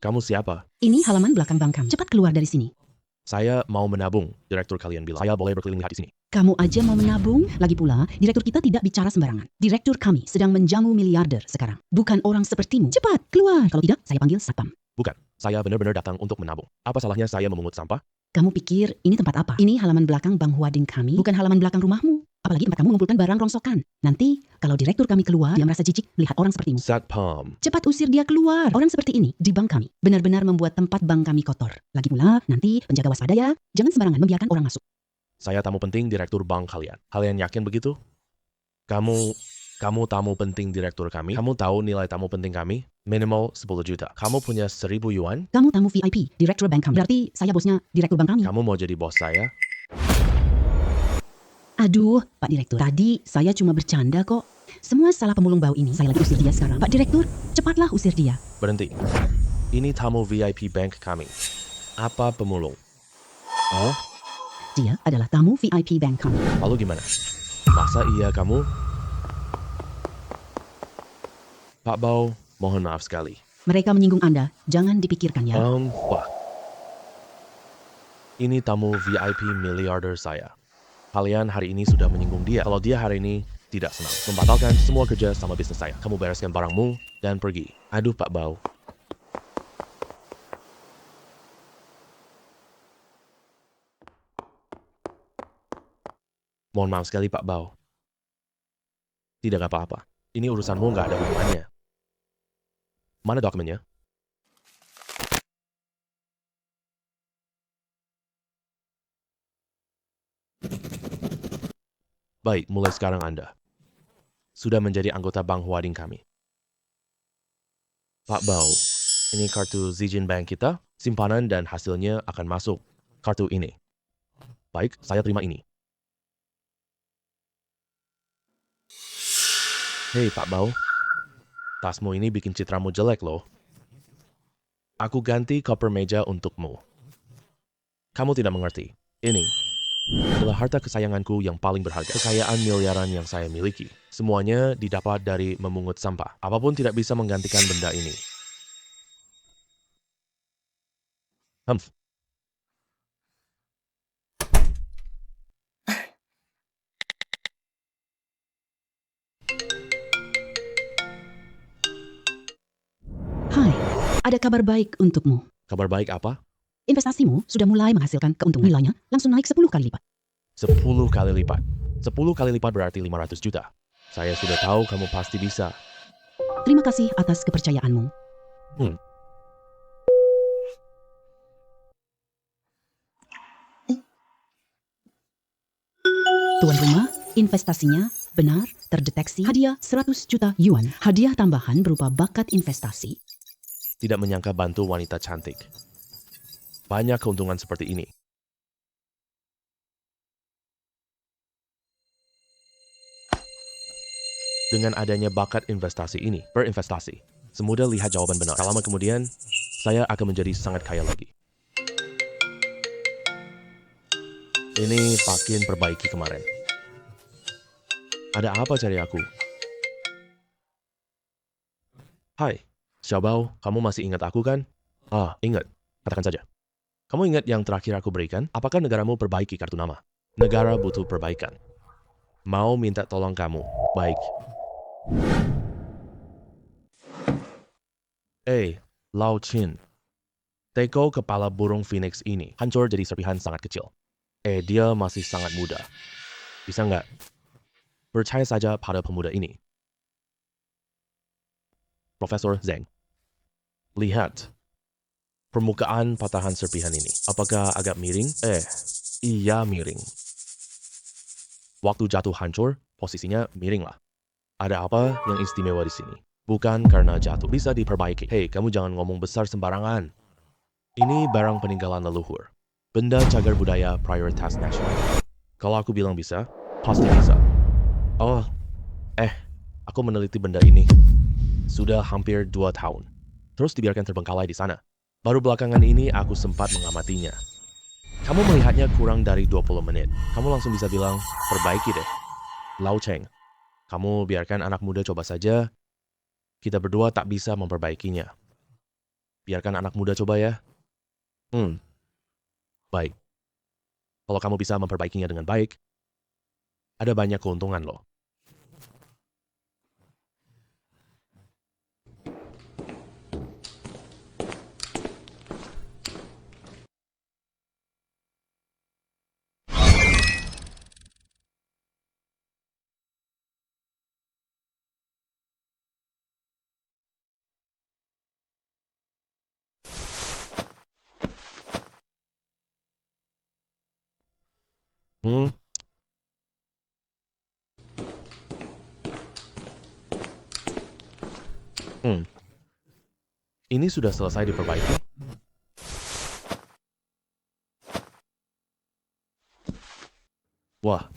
Kamu siapa? Ini halaman belakang bank kami. Cepat keluar dari sini. Saya mau menabung. Direktur kalian bilang. Saya boleh berkeliling lihat di sini. Kamu aja mau menabung? Lagi pula, direktur kita tidak bicara sembarangan. Direktur kami sedang menjamu miliarder sekarang. Bukan orang sepertimu. Cepat, keluar. Kalau tidak, saya panggil satpam. Bukan, saya benar-benar datang untuk menabung. Apa salahnya saya memungut sampah? Kamu pikir ini tempat apa? Ini halaman belakang Bank Huading kami, bukan halaman belakang rumahmu. Apalagi tempat kamu mengumpulkan barang rongsokan. Nanti, kalau direktur kami keluar, dia merasa jijik melihat orang sepertimu. Satpam. Cepat usir dia keluar. Orang seperti ini di bank kami benar-benar membuat tempat bank kami kotor. Lagi pula, nanti penjaga waspada ya. Jangan sembarangan membiarkan orang masuk. Saya tamu penting direktur bank kalian. Kalian yakin begitu? Kamu tamu penting direktur kami. Kamu tahu nilai tamu penting kami? Minimal 10 juta. Kamu punya 1000 yuan? Kamu tamu VIP, direktur bank kami. Berarti saya bosnya direktur bank kami. Kamu mau jadi bos saya? Aduh, Pak Direktur. Tadi saya cuma bercanda kok. Semua salah pemulung bau ini. Saya lagi usir dia sekarang. Pak Direktur, cepatlah usir dia. Berhenti. Ini tamu VIP bank kami. Apa pemulung? Oh, Dia adalah tamu VIP bank kami. lalu gimana? Masa iya kamu? Pak Bao, mohon maaf sekali. Mereka menyinggung Anda. Jangan dipikirkan ya. Wah. Ini tamu VIP miliarder saya. Kalian hari ini sudah menyinggung dia. Kalau dia hari ini tidak senang, membatalkan semua kerja sama bisnis saya. Kamu bereskan barangmu dan pergi. Aduh, Pak Bao. Mohon maaf sekali, Pak Bao. Tidak apa-apa. Ini urusanmu nggak ada hubungannya. Mana dokumennya? Baik, mulai sekarang Anda sudah menjadi anggota Bank Huading kami. Pak Bao, ini kartu Zijin Bank kita, simpanan dan hasilnya akan masuk kartu ini. Baik, saya terima ini. Hei Pak Bao, tasmu ini bikin citramu jelek loh. Aku ganti koper meja untukmu. Kamu tidak mengerti. Ini adalah harta kesayanganku yang paling berharga. Kekayaan miliaran yang saya miliki. Semuanya didapat dari memungut sampah. Apapun tidak bisa menggantikan benda ini. Humph. Hai, ada kabar baik untukmu. Kabar baik apa? Investasimu sudah mulai menghasilkan keuntungan. Nilainya langsung naik 10 kali lipat. 10 kali lipat. 10 kali lipat berarti 500 juta. Saya sudah tahu kamu pasti bisa. Terima kasih atas kepercayaanmu. Tuan rumah, investasinya benar terdeteksi. Hadiah 100 juta yuan. Hadiah tambahan berupa bakat investasi. Tidak menyangka bantu wanita cantik. Banyak keuntungan seperti ini. Dengan adanya bakat investasi ini, berinvestasi, semudah lihat jawaban benar. Tak lama kemudian, saya akan menjadi sangat kaya lagi. Ini pakin perbaiki kemarin. Ada apa cari aku? Hai, Xiaobao, kamu masih ingat aku kan? Ah, ingat. Katakan saja. Kamu ingat yang terakhir aku berikan? Apakah negaramu perbaiki kartu nama? Negara butuh perbaikan. Mau minta tolong kamu. Baik. Lao Chin. Teko kepala burung phoenix ini hancur jadi serpihan sangat kecil. Dia masih sangat muda. Bisa nggak? Percaya saja pada pemuda ini. Profesor Zeng. Lihat. Permukaan patahan serpihan ini. Apakah agak miring? Iya miring. Waktu jatuh hancur, posisinya miring lah. Ada apa yang istimewa di sini? Bukan karena jatuh, bisa diperbaiki. Hei, kamu jangan ngomong besar sembarangan. Ini barang peninggalan leluhur. Benda cagar budaya prioritas nasional. Kalau aku bilang bisa, pasti bisa. Aku meneliti benda ini. Sudah hampir 2 tahun. Terus dibiarkan terbengkalai di sana. Baru belakangan ini aku sempat mengamatinya. Kamu melihatnya kurang dari 20 menit. Kamu langsung bisa bilang, perbaiki deh. Lao Cheng, kamu biarkan anak muda coba saja. Kita berdua tak bisa memperbaikinya. Biarkan anak muda coba ya. Baik. Kalau kamu bisa memperbaikinya dengan baik, ada banyak keuntungan loh. Ini sudah selesai diperbaiki. Wah.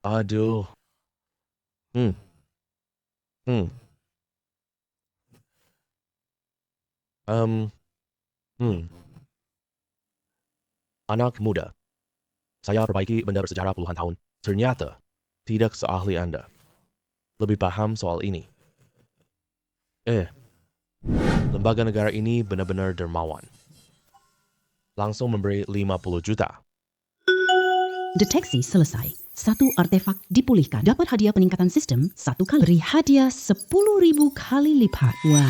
Aduh. Anak muda. Saya perbaiki benda bersejarah puluhan tahun. Ternyata tidak seahli Anda. Lebih paham soal ini. Lembaga negara ini benar-benar dermawan. Langsung memberi 50 juta. Deteksi selesai. 1 artefak dipulihkan. Dapat hadiah peningkatan sistem 1 kali. Beri hadiah 10.000 kali lipat. Wow.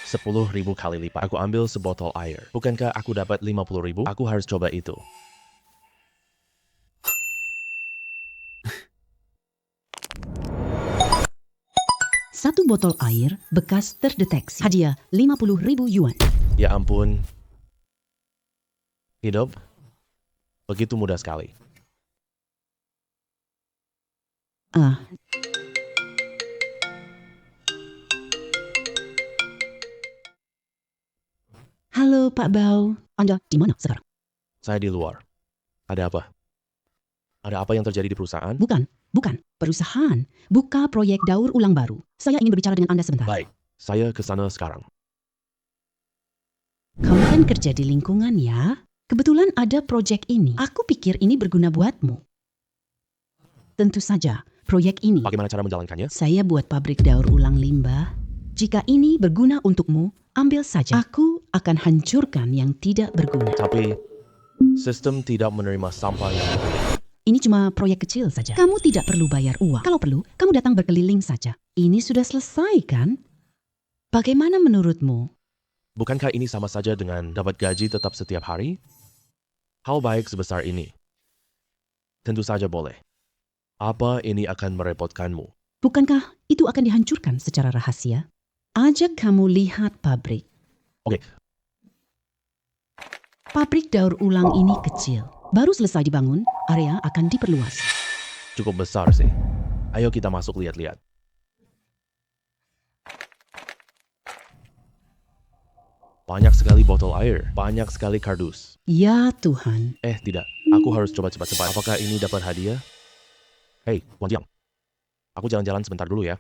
10.000 kali lipat. Aku ambil sebotol air. Bukankah aku dapat 50.000? Aku harus coba itu. Satu botol air bekas terdeteksi. Hadiah 50.000 yuan. Ya ampun. Hidup begitu mudah sekali. Halo Pak Bao. Anda di mana sekarang? Saya di luar. Ada apa? Ada apa yang terjadi di perusahaan? Bukan. Perusahaan. Buka proyek daur ulang baru. Saya ingin berbicara dengan Anda sebentar. Baik, saya ke sana sekarang. Kamu kan kerja di lingkungan ya? Kebetulan ada proyek ini. Aku pikir ini berguna buatmu. Tentu saja, proyek ini. Bagaimana cara menjalankannya? Saya buat pabrik daur ulang limbah. Jika ini berguna untukmu, ambil saja. Aku akan hancurkan yang tidak berguna. Tapi sistem tidak menerima sampah yang berguna. Ini cuma proyek kecil saja. Kamu tidak perlu bayar uang. Kalau perlu, kamu datang berkeliling saja. Ini sudah selesai, kan? Bagaimana menurutmu? Bukankah ini sama saja dengan dapat gaji tetap setiap hari? Hal baik sebesar ini. Tentu saja boleh. Apa ini akan merepotkanmu? Bukankah itu akan dihancurkan secara rahasia? Ajak kamu lihat pabrik. Oke, Pabrik daur ulang ini kecil. Baru selesai dibangun, area akan diperluas. cukup besar sih. Ayo kita masuk lihat-lihat. Banyak sekali botol air, banyak sekali kardus. Ya Tuhan, Tidak. Aku harus coba cepat-cepat. Apakah ini dapat hadiah? Hei, Wan Jiang. Aku jalan-jalan sebentar dulu ya.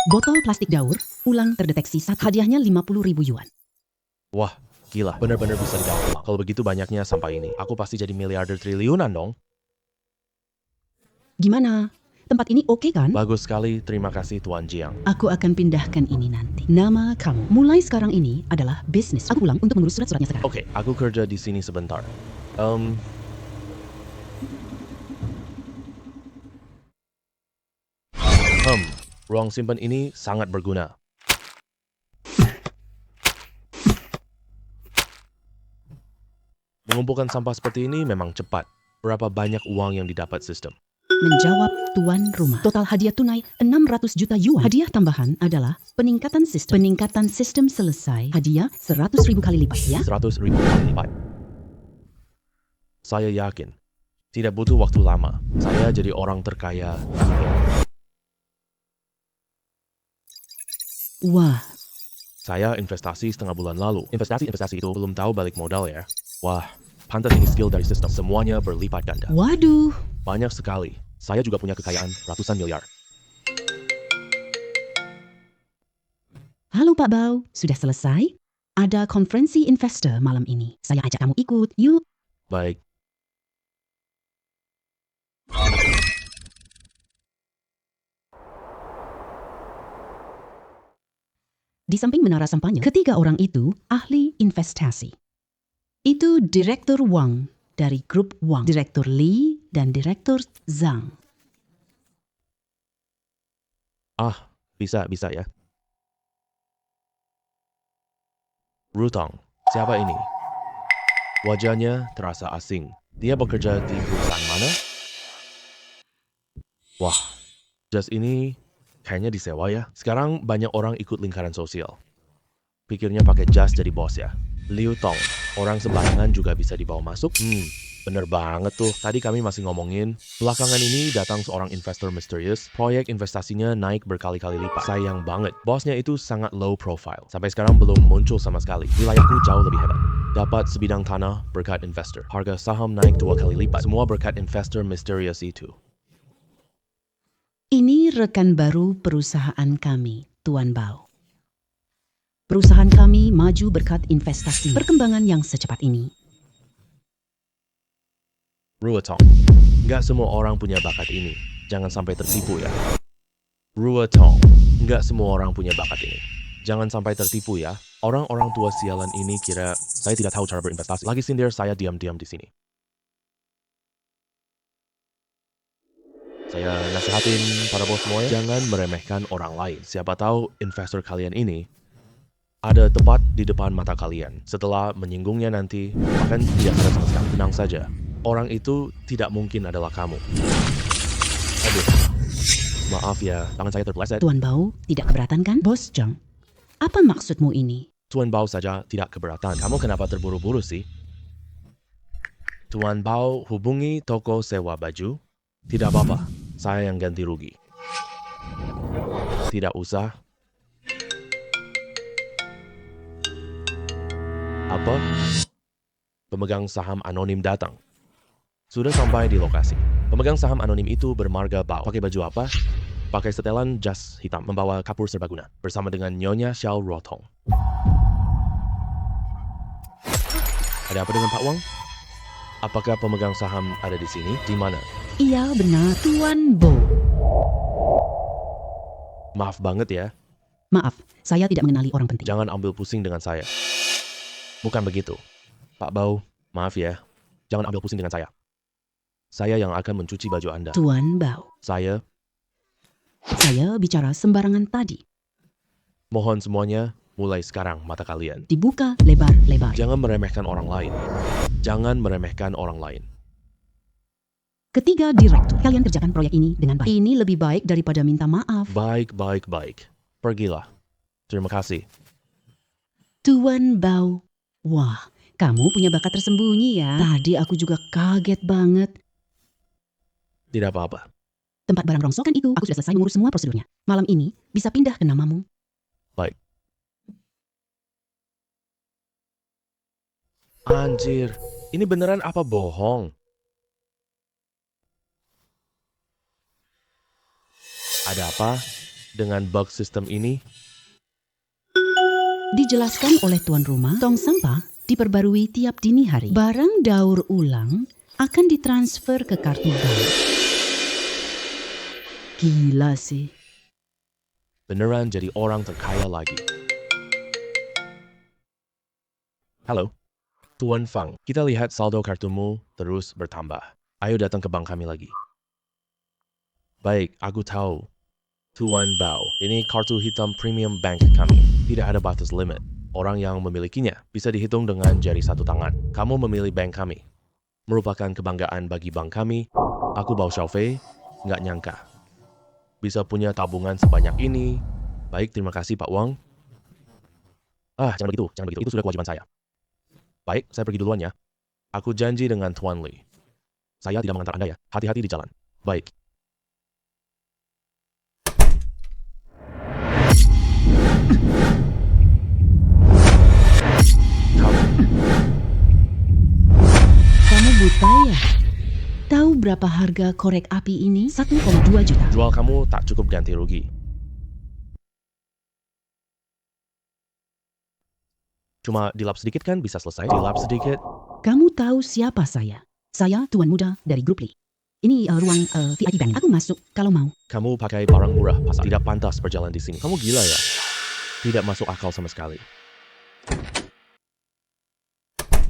botol plastik daur ulang terdeteksi satu. Hadiahnya 50.000 yuan. Wah, gila. Benar-benar bisa didaur ulang. Kalau begitu banyaknya sampah ini, aku pasti jadi miliarder triliunan dong. Gimana? Tempat ini oke kan? Bagus sekali, terima kasih Tuan Jiang. Aku akan pindahkan ini nanti. Nama kamu mulai sekarang ini adalah bisnis. Aku pulang untuk mengurus surat-suratnya sekarang. Oke, aku kerja di sini sebentar. Ruang simpan ini sangat berguna. Mengumpulkan sampah seperti ini memang cepat. Berapa banyak uang yang didapat sistem? Menjawab tuan rumah. Total hadiah tunai 600 juta yuan. Hadiah tambahan adalah peningkatan sistem. Peningkatan sistem selesai. Hadiah 100.000 kali lipat ya. 100.000 kali lipat. Saya yakin. Tidak butuh waktu lama. Saya jadi orang terkaya. Wah, Saya investasi setengah bulan lalu. Investasi itu belum tahu balik modal ya. Wah, pantas ini skill dari sistem. Semuanya berlipat ganda. waduh. Banyak sekali. Saya juga punya kekayaan ratusan miliar. Halo Pak Bao, sudah selesai? Ada konferensi investor malam ini. Saya ajak kamu ikut, yuk. Baik. Di samping menara sampahnya, ketiga orang itu ahli investasi. Itu Direktur Wang dari grup Wang, Direktur Li, dan Direktur Zhang. Bisa ya. Rutong, siapa ini? Wajahnya terasa asing. Dia bekerja di perusahaan mana? Wah, jas ini kayaknya disewa ya. Sekarang banyak orang ikut lingkaran sosial. Pikirnya pakai jas jadi bos ya. Liu Tong, orang sembarangan juga bisa dibawa masuk? Bener banget tuh. Tadi kami masih ngomongin, belakangan ini datang seorang investor misterius, proyek investasinya naik berkali-kali lipat. Sayang banget, bosnya itu sangat low profile. Sampai sekarang belum muncul sama sekali. Wilayahku jauh lebih hebat. Dapat sebidang tanah berkat investor. Harga saham naik 2 kali lipat. Semua berkat investor misterius itu. Ini rekan baru perusahaan kami, Tuan Bao. Perusahaan kami maju berkat investasi. Perkembangan yang secepat ini. Ruotong, nggak semua orang punya bakat ini. Jangan sampai tertipu ya. Ruotong, nggak semua orang punya bakat ini. Jangan sampai tertipu ya. Orang-orang tua sialan ini kira saya tidak tahu cara berinvestasi. Lagi sindir saya diam-diam di sini. Saya nasihatin para bos semua, jangan meremehkan orang lain. Siapa tahu investor kalian ini ada tepat di depan mata kalian. Setelah menyinggungnya nanti, bahkan tidak ada sama sekali. Tenang saja, orang itu tidak mungkin adalah kamu. Aduh, maaf ya, tangan saya terpeleset. Tuan Bao tidak keberatan kan? Bos Zhang, apa maksudmu ini? Tuan Bao saja tidak keberatan. Kamu kenapa terburu-buru sih? Tuan Bao hubungi toko sewa baju. Tidak apa-apa, saya yang ganti rugi. Tidak usah. Apa? Pemegang saham anonim datang. Sudah sampai di lokasi. Pemegang saham anonim itu bermarga Bao. Pakai baju apa? Pakai setelan jas hitam, membawa kapur serbaguna, bersama dengan Nyonya Xiao Ruotong. Ada apa dengan Pak Wang? Apakah pemegang saham ada di sini? Di mana? Iya, benar. Tuan Bo. Maaf banget ya, Maaf, saya tidak mengenali orang penting. jangan ambil pusing dengan saya. Bukan begitu. Pak Bao, maaf ya, jangan ambil pusing dengan saya. Saya yang akan mencuci baju Anda. Tuan Bao. Saya Saya bicara sembarangan tadi. mohon semuanya mulai sekarang mata kalian. Dibuka lebar-lebar. Jangan meremehkan orang lain. Jangan meremehkan orang lain. Ketiga direktur, kalian kerjakan proyek ini dengan baik. Ini lebih baik daripada minta maaf. Baik. Pergilah. Terima kasih. Tuan Bao. Wah, kamu punya bakat tersembunyi ya. Tadi aku juga kaget banget. Tidak apa-apa. Tempat barang rongsokan itu, aku sudah selesai mengurus semua prosedurnya. Malam ini, bisa pindah ke namamu. Baik. Anjir, ini beneran apa bohong? Ada apa dengan bug sistem ini? Dijelaskan oleh tuan rumah, tong sampah diperbarui tiap dini hari. Barang daur ulang akan ditransfer ke kartu bank. Gila sih. Beneran jadi orang terkaya lagi. Halo, Tuan Fang. Kita lihat saldo kartumu terus bertambah. Ayo datang ke bank kami lagi. Baik, aku tahu. Tuan Bao, ini kartu hitam premium bank kami. Tidak ada batas limit. Orang yang memilikinya bisa dihitung dengan jari satu tangan. Kamu memilih bank kami. Merupakan kebanggaan bagi bank kami. Aku Bao Xiaofei, nggak nyangka. Bisa punya tabungan sebanyak ini. Baik, terima kasih Pak Wang. Jangan begitu. Itu sudah kewajiban saya. Baik, saya pergi duluan ya. Aku janji dengan Tuan Li. Saya tidak mengantar Anda ya. Hati-hati di jalan. Baik. Kamu buta ya? Tahu berapa harga korek api ini? 1,2 juta. Jual kamu tak cukup ganti rugi. Cuma dilap sedikit kan bisa selesai. Dilap sedikit. Kamu tahu siapa saya? Saya tuan muda dari grup Li. Ini ruang VIP bank. Aku masuk kalau mau. Kamu pakai barang murah pasar. Tidak pantas berjalan di sini. Kamu gila ya? Tidak masuk akal sama sekali.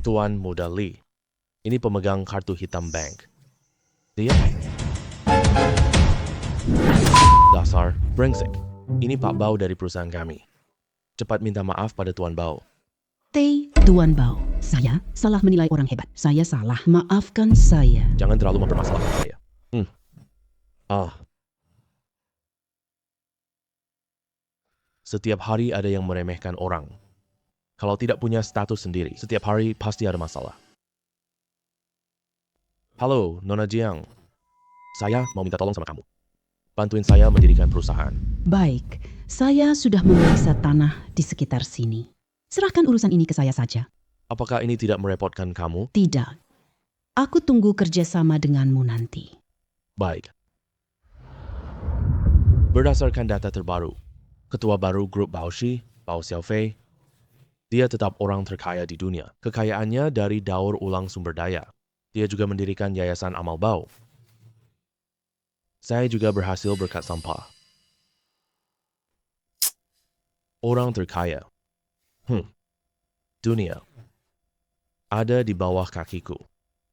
Tuan Muda Li. Ini pemegang kartu hitam bank. Dia? Dasar, brengsek. Ini Pak Bao dari perusahaan kami. Cepat minta maaf pada Tuan Bao. Tuan Bao. Saya salah menilai orang hebat. Saya salah. Maafkan saya. Jangan terlalu mempermasalahkan saya. Setiap hari ada yang meremehkan orang. Kalau tidak punya status sendiri, setiap hari pasti ada masalah. Halo, Nona Jiang. Saya mau minta tolong sama kamu. Bantuin saya mendirikan perusahaan. Baik, saya sudah memeriksa tanah di sekitar sini. Serahkan urusan ini ke saya saja. Apakah ini tidak merepotkan kamu? Tidak. Aku tunggu kerjasama denganmu nanti. Baik. Berdasarkan data terbaru, ketua baru grup Baoshi, Bao Xiaofei, dia tetap orang terkaya di dunia. Kekayaannya dari daur ulang sumber daya. Dia juga mendirikan Yayasan Amal Bao. Saya juga berhasil berkat sampah. Orang terkaya. Dunia. Ada di bawah kakiku.